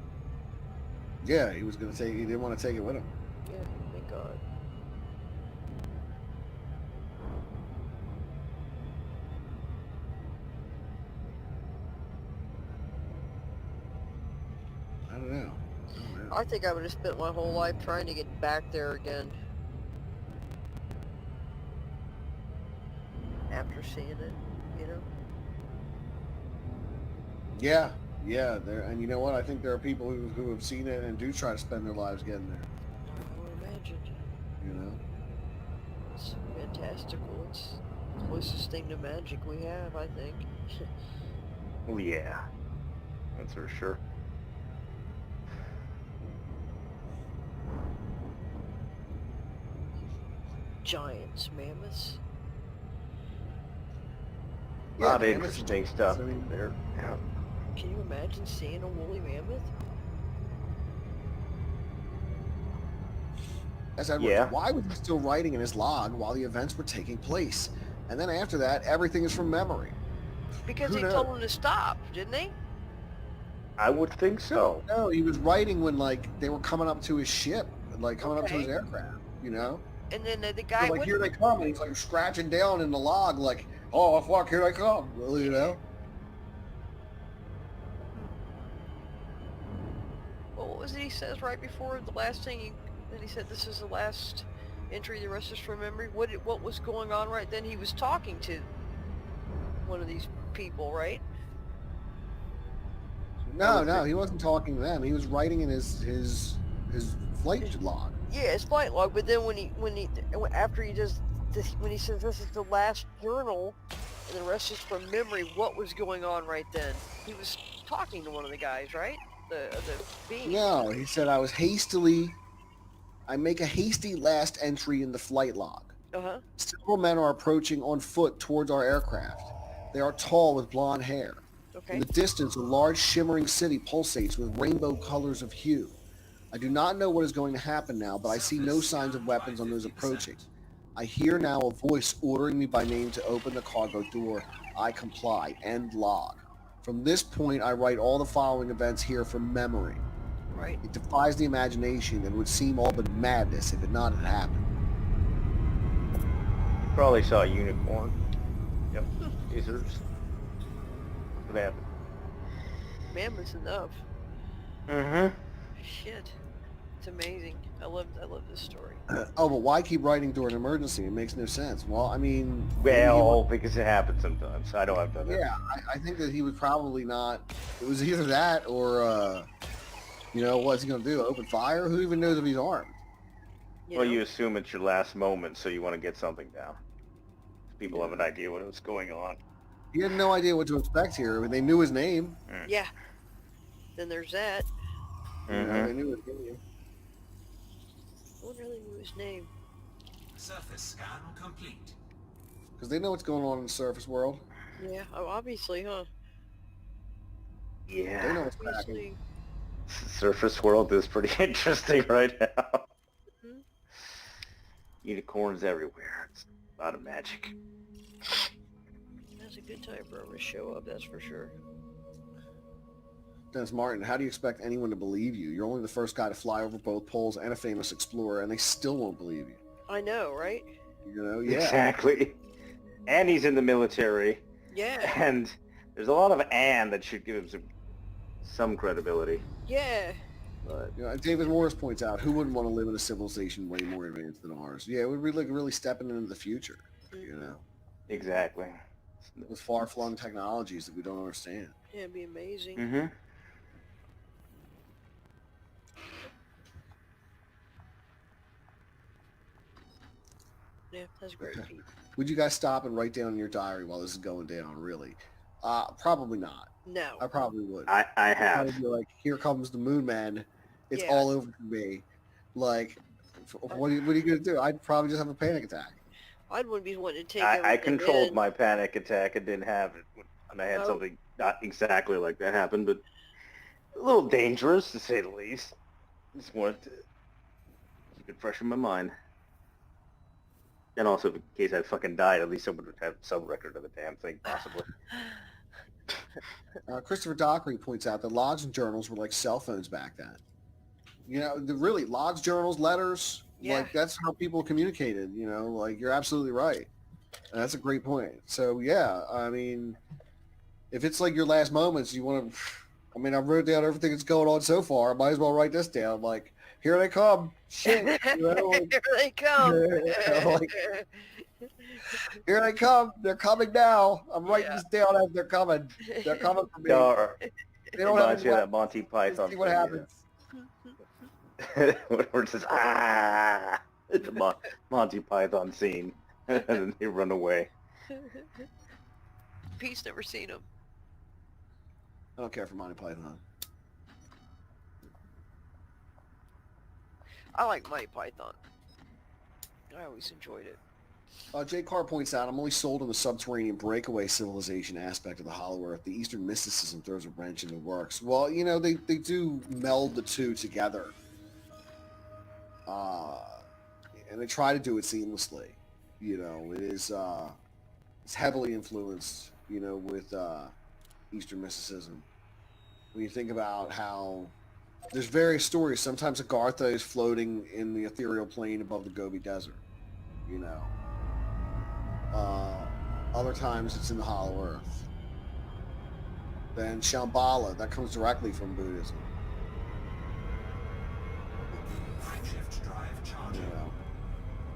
Yeah, he was going to take... He didn't want to take it with him. Yeah, thank God. I don't know. I think I would have spent my whole life trying to get back there again. After seeing it, you know? Yeah, yeah. There, and you know what? I think there are people who have seen it and do try to spend their lives getting there. I would imagine. You know? It's fantastical. It's the closest thing to magic we have, I think. Well, yeah. That's for sure. Giants, mammoths. A lot of man, interesting it's- stuff I mean, there. Yeah. Can you imagine seeing a woolly mammoth? As Edwards, Yeah. why was he still writing in his log while the events were taking place? And then after that, everything is from memory. Because Who they knows? told him to stop, didn't they? I would think so. No, he was writing when like they were coming up to his ship, like coming up to his Okay. aircraft. You know, And then the so, guy like went, here they come, and he's like scratching down in the log, like, oh fuck, here they come. Well, you know. well, what was it he says right before the last thing then he said this is the last entry, the rest is from memory? What was going on right then? He was talking to one of these people, right? No, he wasn't talking to them. He was writing in his flight log. Yeah, it's flight log, but then after he does this, when he says this is the last journal and the rest is from memory, what was going on right then? He was talking to one of the guys, right? The being. No, he said I make a hasty last entry in the flight log. Uh-huh. Several men are approaching on foot towards our aircraft. They are tall with blonde hair. Okay. In the distance, a large shimmering city pulsates with rainbow colors of hue. I do not know what is going to happen now, but I see no signs of weapons on those approaching. I hear now a voice ordering me by name to open the cargo door. I comply. End log. From this point, I write all the following events here from memory. Right. It defies the imagination and would seem all but madness if it not had happened. You probably saw a unicorn. Yep. Lizards. What happened? Mammoth's enough. Mm-hmm. Shit. It's amazing. I love this story. Oh, but why keep writing during an emergency? It makes no sense. Well, I mean... Well, because it happens sometimes. I know I've done that. Yeah, I think that he would probably not... It was either that or, you know, what's he going to do? Open fire? Who even knows if he's armed? You Well, know? you assume it's your last moment, so you want to get something down. People have an idea what was going on. He had no idea what to expect here. I mean, they knew his name. Yeah. Then there's that. You know, they knew his name. No one really knew his name. Surface scan complete. Because they know what's going on in the surface world. Yeah, obviously, huh? They know Yeah. what's cracking. Obviously. Surface world is pretty interesting right now. Mhm. Unicorns everywhere. It's a lot of magic. That's a good time for him to show up, that's for sure. Dennis Martin, how do you expect anyone to believe you? You're only the first guy to fly over both poles and a famous explorer, and they still won't believe you. I know, right? You know, yeah. Exactly. And he's in the military. Yeah. And there's a lot of "and" that should give him some credibility. Yeah. But You know, David Morris points out, who wouldn't want to live in a civilization way more advanced than ours? Yeah, it would be like really stepping into the future, you know, exactly. with far-flung technologies that we don't understand. Yeah, it'd be amazing. Mm-hmm. Yeah, that's great, Pete. Would you guys stop and write down in your diary while this is going down, really? Probably not. No. I probably would. I I'd have. be like, here comes the moon man. It's Yeah. all over for me. Like, what are you going to do? I'd probably just have a panic attack. I wouldn't be wanting to take I everything controlled in. my panic attack and didn't have it. and I had Oh. something not exactly like that happen, but a little dangerous to say the least. Just wanted to keep it fresh in my mind. And also, in case I fucking died, at least someone would have some record of the damn thing, possibly. Christopher Dockery points out that logs and journals were like cell phones back then. You know, really, logs, journals, letters, Yeah. like that's how people communicated, you know, like you're absolutely right. And that's a great point. So yeah, I mean, if it's like your last moments, you want to, I mean, I've wrote down everything that's going on so far. I might as well write this down. Like, here they come. Shit. You know, like, Here they come. like, here they come. They're coming now. I'm writing Yeah. this down as they're coming. They're coming for me. Dar. They It don't have reminds any me of that weapons. Monty Let's Python see what thing, happens. where it says, ah! It's a Monty Python scene. And then they run away. Pete's never seen him. I don't care for Monty Python. I like Monty Python. I always enjoyed it. Jay Carr points out, I'm only sold on the subterranean breakaway civilization aspect of the Hollow Earth. The Eastern mysticism throws a wrench in the works. Well, you know, they do meld the two together. And they try to do it seamlessly. You know, it is it's heavily influenced, you know, with Eastern mysticism. When you think about how there's various stories. Sometimes Agartha is floating in the ethereal plane above the Gobi Desert, you know. Other times it's in the Hollow Earth. Then Shambhala, that comes directly from Buddhism. Shift drive You charging. know.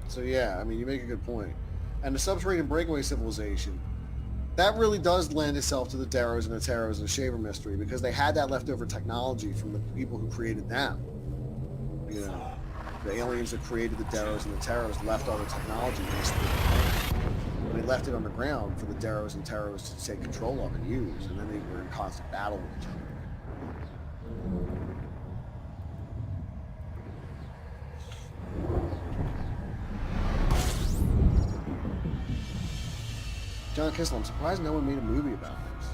So yeah, I mean, you make a good point. And the subterranean breakaway civilization, that really does lend itself to the Darrows and the Taros and the Shaver mystery because they had that leftover technology from the people who created them. You know, the aliens that created the Darrows and the Taros left all the technology and they left it on the ground for the Darrows and Taros to take control of and use, and then they were in constant battle with each other. John Kissel, I'm surprised no one made a movie about this.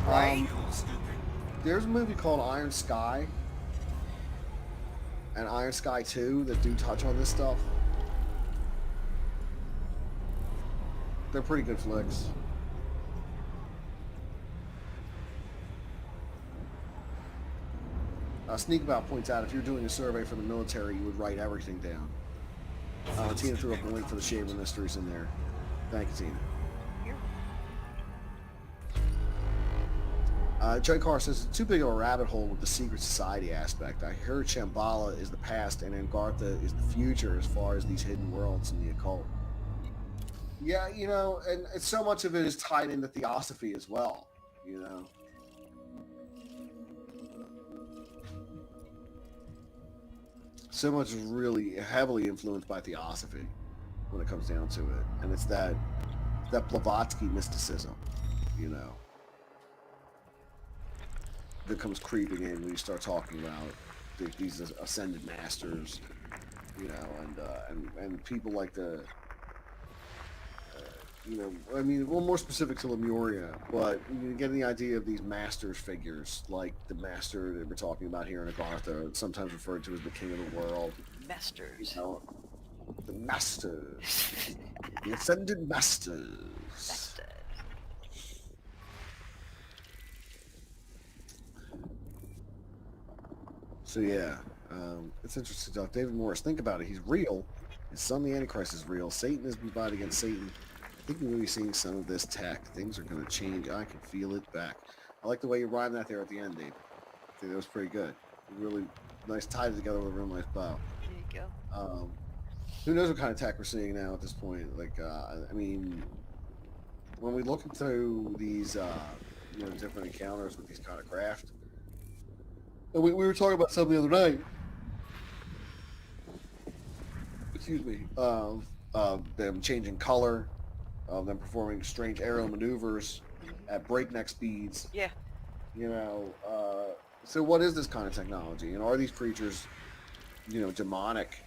Right? Fuel scooping. There's a movie called Iron Sky and Iron Sky 2 that do touch on this stuff. They're pretty good flicks. Sneakabout points out if you're doing a survey for the military, you would write everything down. Tina threw up a link for the Shaver Mysteries in there. Thank you, Tina. Joy Carr says it's too big of a rabbit hole with the secret society aspect. I heard Shambhala is the past and Angartha is the future as far as these hidden worlds and the occult. Yeah, you know, and so much of it is tied into theosophy as well, you know. So much is really heavily influenced by theosophy when it comes down to it. And it's that Blavatsky mysticism, you know, that comes creeping in when you start talking about these ascended masters, you know, and people like the, you know, I mean, well, more specific to Lemuria, but you get the idea of these masters figures, like the master that we're talking about here in Agartha, sometimes referred to as the king of the world. Masters. You know, the masters, the ascended masters. Masters. So yeah, it's interesting to talk. David Morris, think about it. He's real. His son, the Antichrist, is real. Satan is divided against Satan. I think we're really seeing some of this tech. Things are going to change. I can feel it back. I like the way you rhymed that there at the end, Dave. I think that was pretty good. Really nice, tied it together with a real nice bow. There you go. Who knows what kind of tech we're seeing now at this point? Like, I mean, when we look into these, you know, different encounters with these kind of craft, and we were talking about something the other night. Excuse me. Of them changing color, of them performing strange aerial maneuvers at breakneck speeds. Yeah. You know, so what is this kind of technology? And are these creatures, you know, demonic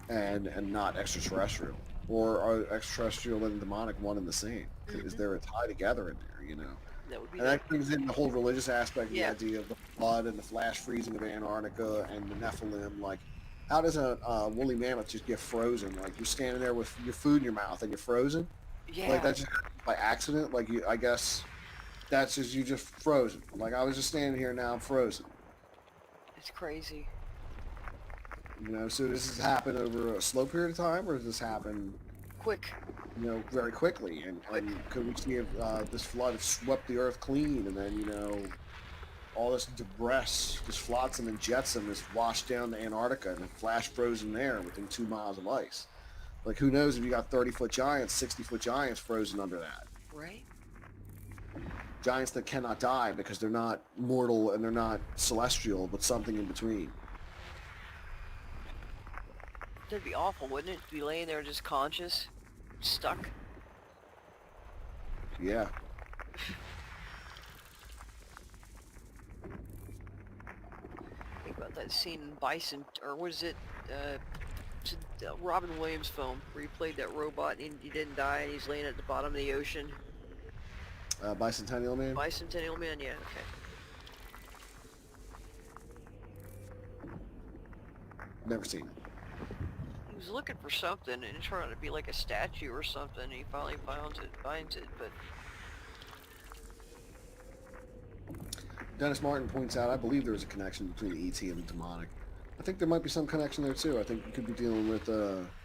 and not extraterrestrial? Or are extraterrestrial and demonic one and the same? Is there a tie together in there, you know? That would be And that brings in the whole religious aspect, the Yeah. idea of the flood and the flash freezing of Antarctica and the Nephilim. Like, how does a woolly mammoth just get frozen? Like, you're standing there with your food in your mouth and you're frozen? Yeah. Like, that's just by accident? Like, I guess that's just, you just frozen. Like, I was just standing here, now I'm frozen. It's crazy. You know, so does this happen over a slow period of time, or does this happen, Quick. you know, very quickly? And could we see if this flood have swept the earth clean, and then, you know, all this debris, this flotsam and jetsam is washed down to Antarctica and then flash frozen there within 2 miles of ice? Like, who knows if you got 30-foot giants, 60-foot giants frozen under that? Right? Giants that cannot die because they're not mortal and they're not celestial, but something in between. That'd be awful, wouldn't it? To be laying there just conscious, stuck. Yeah. Think about that scene in Bison, or what is it? Robin Williams film where he played that robot and he didn't die and he's laying at the bottom of the ocean. Bicentennial Man? Bicentennial Man, yeah, okay. Never seen it. He was looking for something and it turned out to be like a statue or something and he finally finds it, but... Dennis Martin points out, I believe there is a connection between ET and the demonic. I think there might be some connection there too. I think you could be dealing with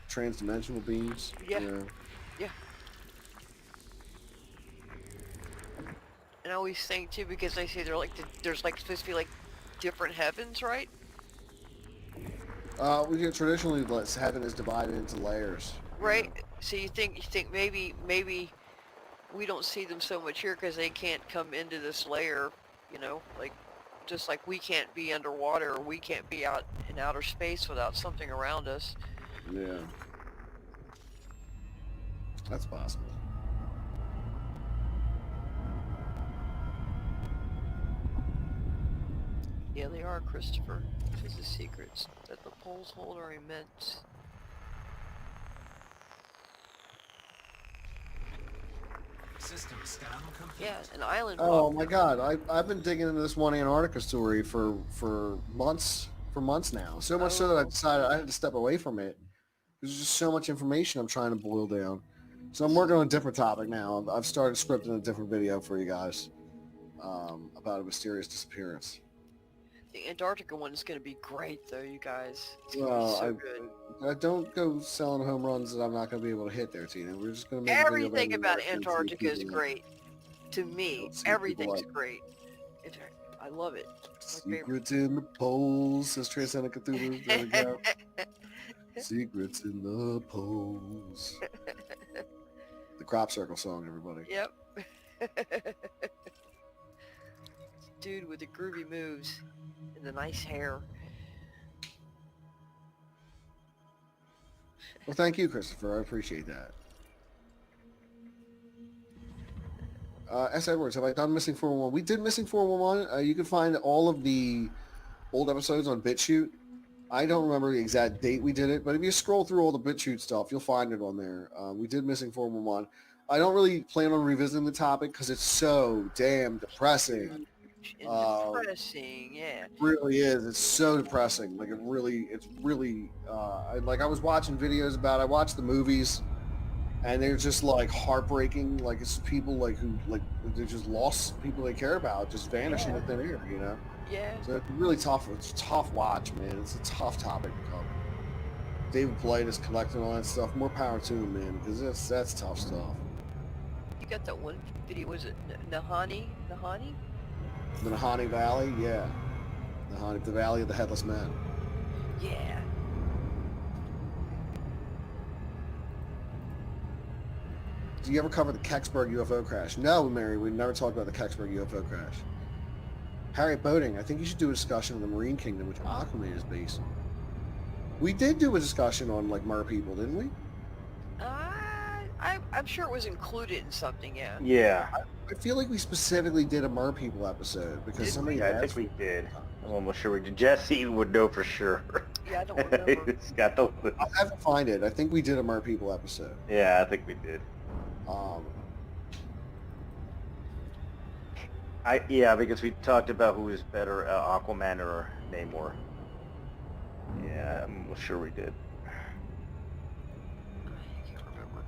trans-dimensional beings. Yeah. You know? Yeah. And I always think too, because they say they're like, there's like supposed to be like different heavens, right? We get traditionally heaven is divided into layers. Right. So you think maybe we don't see them so much here because they can't come into this layer, you know, like just like we can't be underwater or we can't be out in outer space without something around us. Yeah. That's possible. Yeah, they are, Christopher. Because the secrets that the poles hold are immense. System scan complete. Yeah, an island. Oh rock. my God! I've been digging into this one Antarctica story for months now. So much so that I decided I had to step away from it. There's just so much information I'm trying to boil down. So I'm working on a different topic now. I've started scripting a different video for you guys about a mysterious disappearance. The Antarctica one is going to be great, though, you guys. It's going to Well, be so good. I don't go selling home runs that I'm not going to be able to hit there, Tina. We're just going to make Everything a video about and see if Antarctica is people great. To me, see if people everything's like it. great. I love it. It's my favorite. Secrets in the poles, says Transcendent Cthulhu. There we go. Secrets in the poles. The crop circle song, everybody. Yep. Dude with the groovy moves and the nice hair. Well, thank you, Christopher. I appreciate that. S. Edwards, have I done Missing 411? We did Missing 411. You can find all of the old episodes on BitChute. I don't remember the exact date we did it, but if you scroll through all the BitChute stuff, you'll find it on there. We did Missing 411. I don't really plan on revisiting the topic because it's so damn depressing. And depressing, yeah. It really is. It's so depressing. Like it's really. I was watching videos about it. I watched the movies, and they're just like heartbreaking. Like it's people who they just lost people they care about, just vanishing into thin air. You know. Yeah. So it's really tough. It's a tough watch, man. It's a tough topic to cover. David Blight is collecting all that stuff. More power to him, man, because that's tough stuff. You got that one video, was it Nahani? The Nahani Valley, yeah. The Valley of the Headless Man. Yeah. Did you ever cover the Kecksburg UFO crash? No, Mary, we never talked about the Kecksburg UFO crash. Harriet Boating, I think you should do a discussion on the Marine Kingdom, which Aquaman is based on. We did do a discussion on, like, mer people, didn't we? I'm sure it was included in something, yeah. Yeah. I feel like we specifically did a mer people episode, because somebody I asked think we did. I'm almost sure we did. Jesse would know for sure. Yeah, I don't remember. It's got the list. I have to find it. I think we did a Mer People episode. Yeah, I think we did. Yeah, because we talked about who was better, Aquaman or Namor. Yeah, I'm sure we did. I can't remember.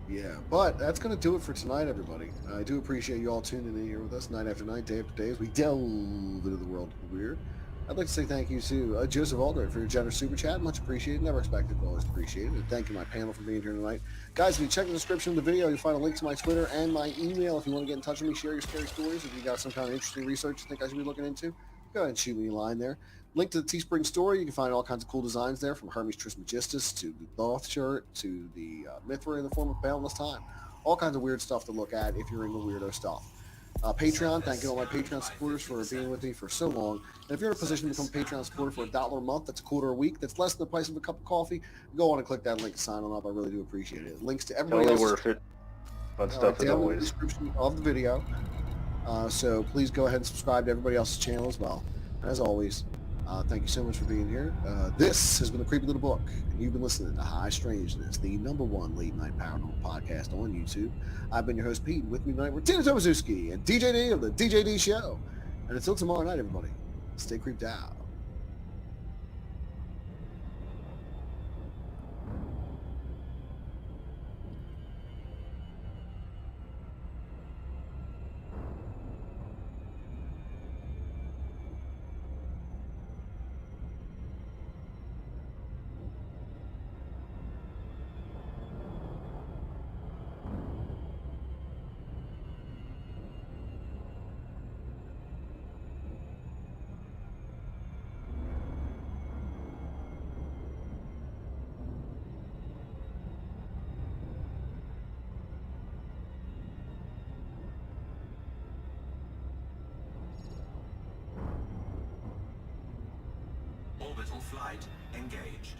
Yeah, but that's going to do it for tonight, everybody. I do appreciate you all tuning in here with us night after night, day after day, as we delve into the world of the weird. I'd like to say thank you to Joseph Aldred for your generous super chat. Much appreciated. Never expected, but always appreciated. And thank you, my panel, for being here tonight. Guys, if you check the description of the video, you'll find a link to my Twitter and my email. If you want to get in touch with me, share your scary stories. If you got some kind of interesting research you think I should be looking into, go ahead and shoot me a line there. Link to the Teespring store. You can find all kinds of cool designs there, from Hermes Trismegistus to the Thoth shirt to the Mithra in the form of Boundless Time. All kinds of weird stuff to look at if you're into weirdo stuff. Patreon, thank you all my Patreon supporters for being with me for so long. And if you're in a position to become a Patreon supporter for $1 a month, that's $1 a week, that's less than the price of a cup of coffee, go on and click that link to sign on up. I really do appreciate it. Links to everybody Totally else worth it. Fun stuff as down in the always. description of the video. So please go ahead and subscribe to everybody else's channel as well. And as always, thank you so much for being here. This has been a Creepy Little Book, and you've been listening to High Strangeness, the #1 late night paranormal podcast on YouTube. I've been your host, Pete. With me tonight were Tina Tomazuski and DJD of the DJD Show. And until tomorrow night, everybody, stay creeped out. Orbital flight engaged.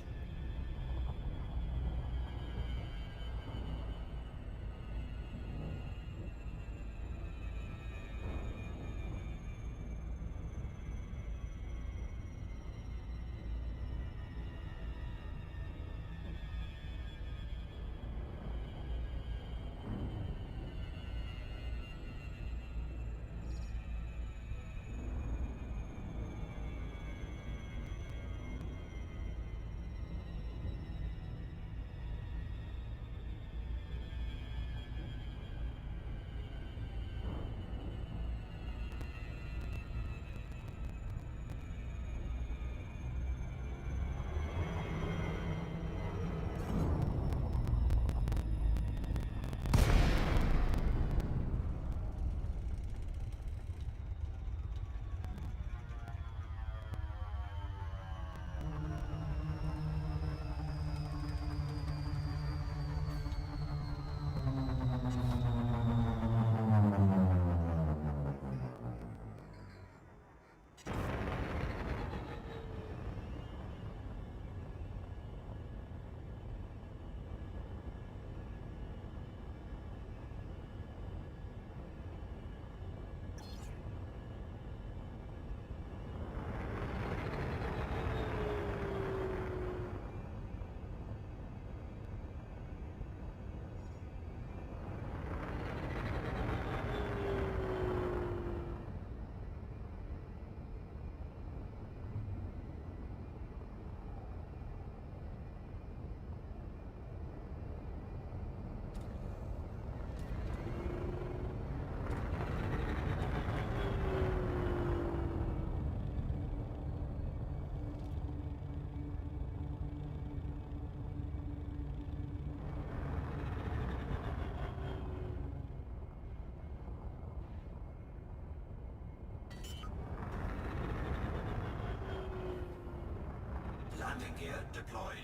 Landing gear deployed.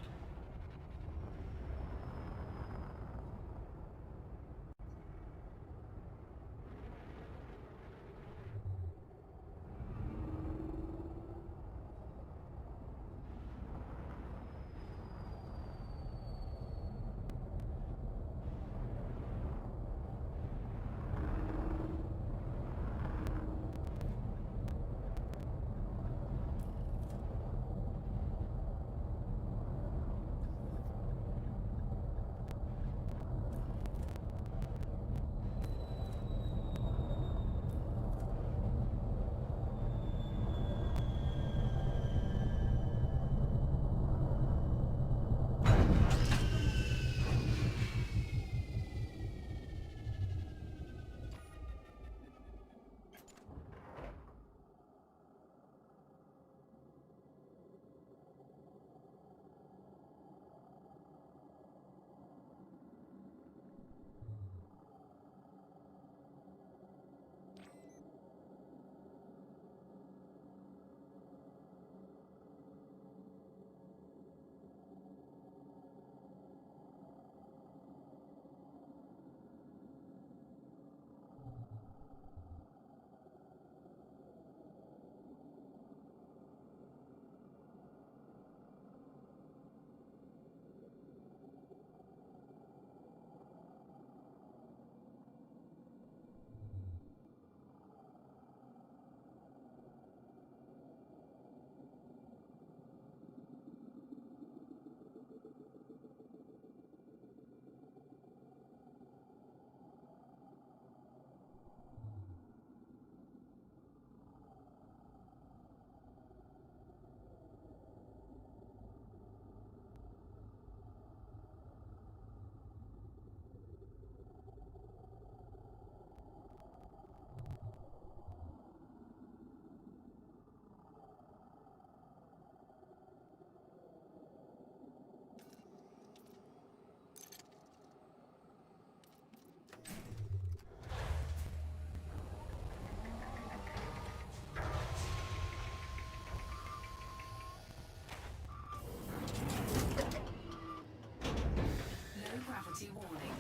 Gravity warning.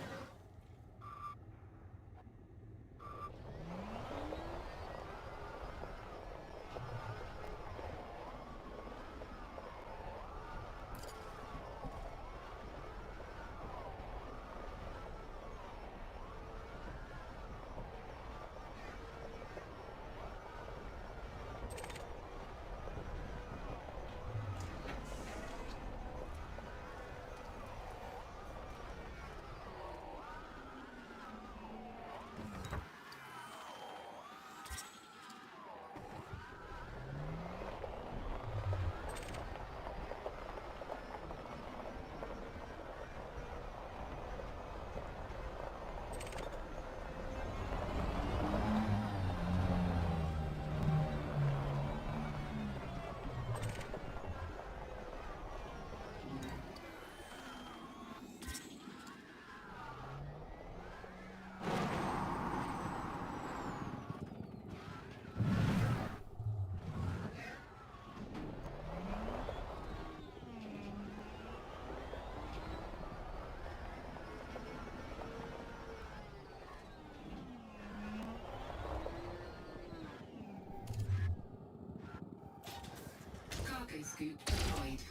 Cargo scoop deployed.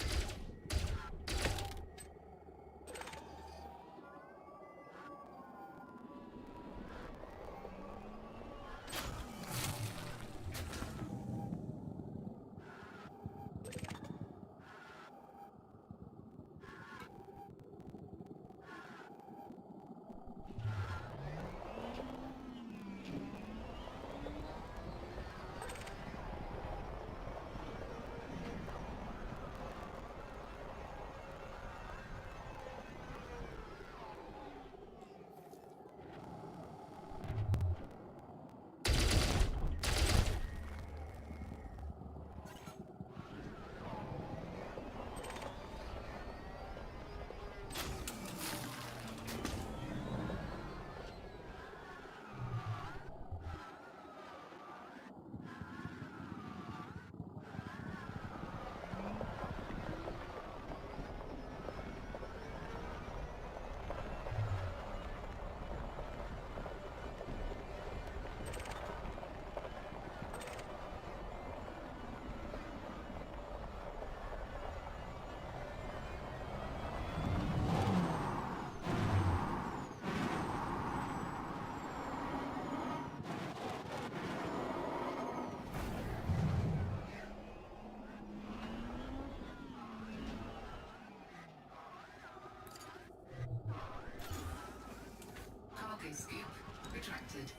Cargo scoop retracted.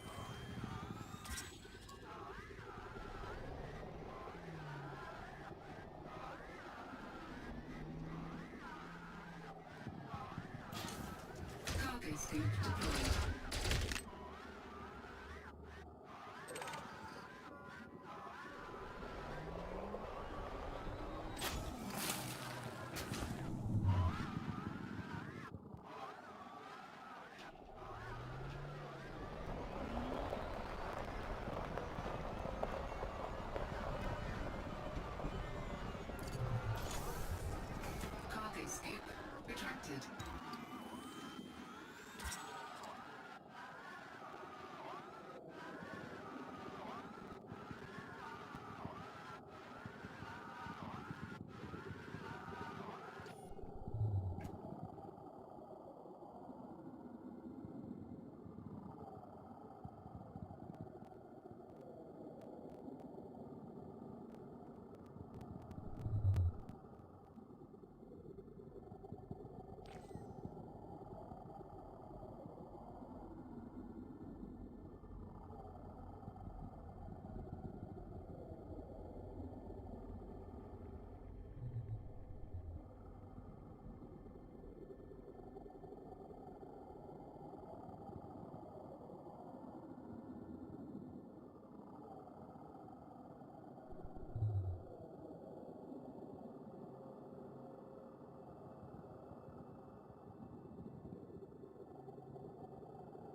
Cargo scoop deployed.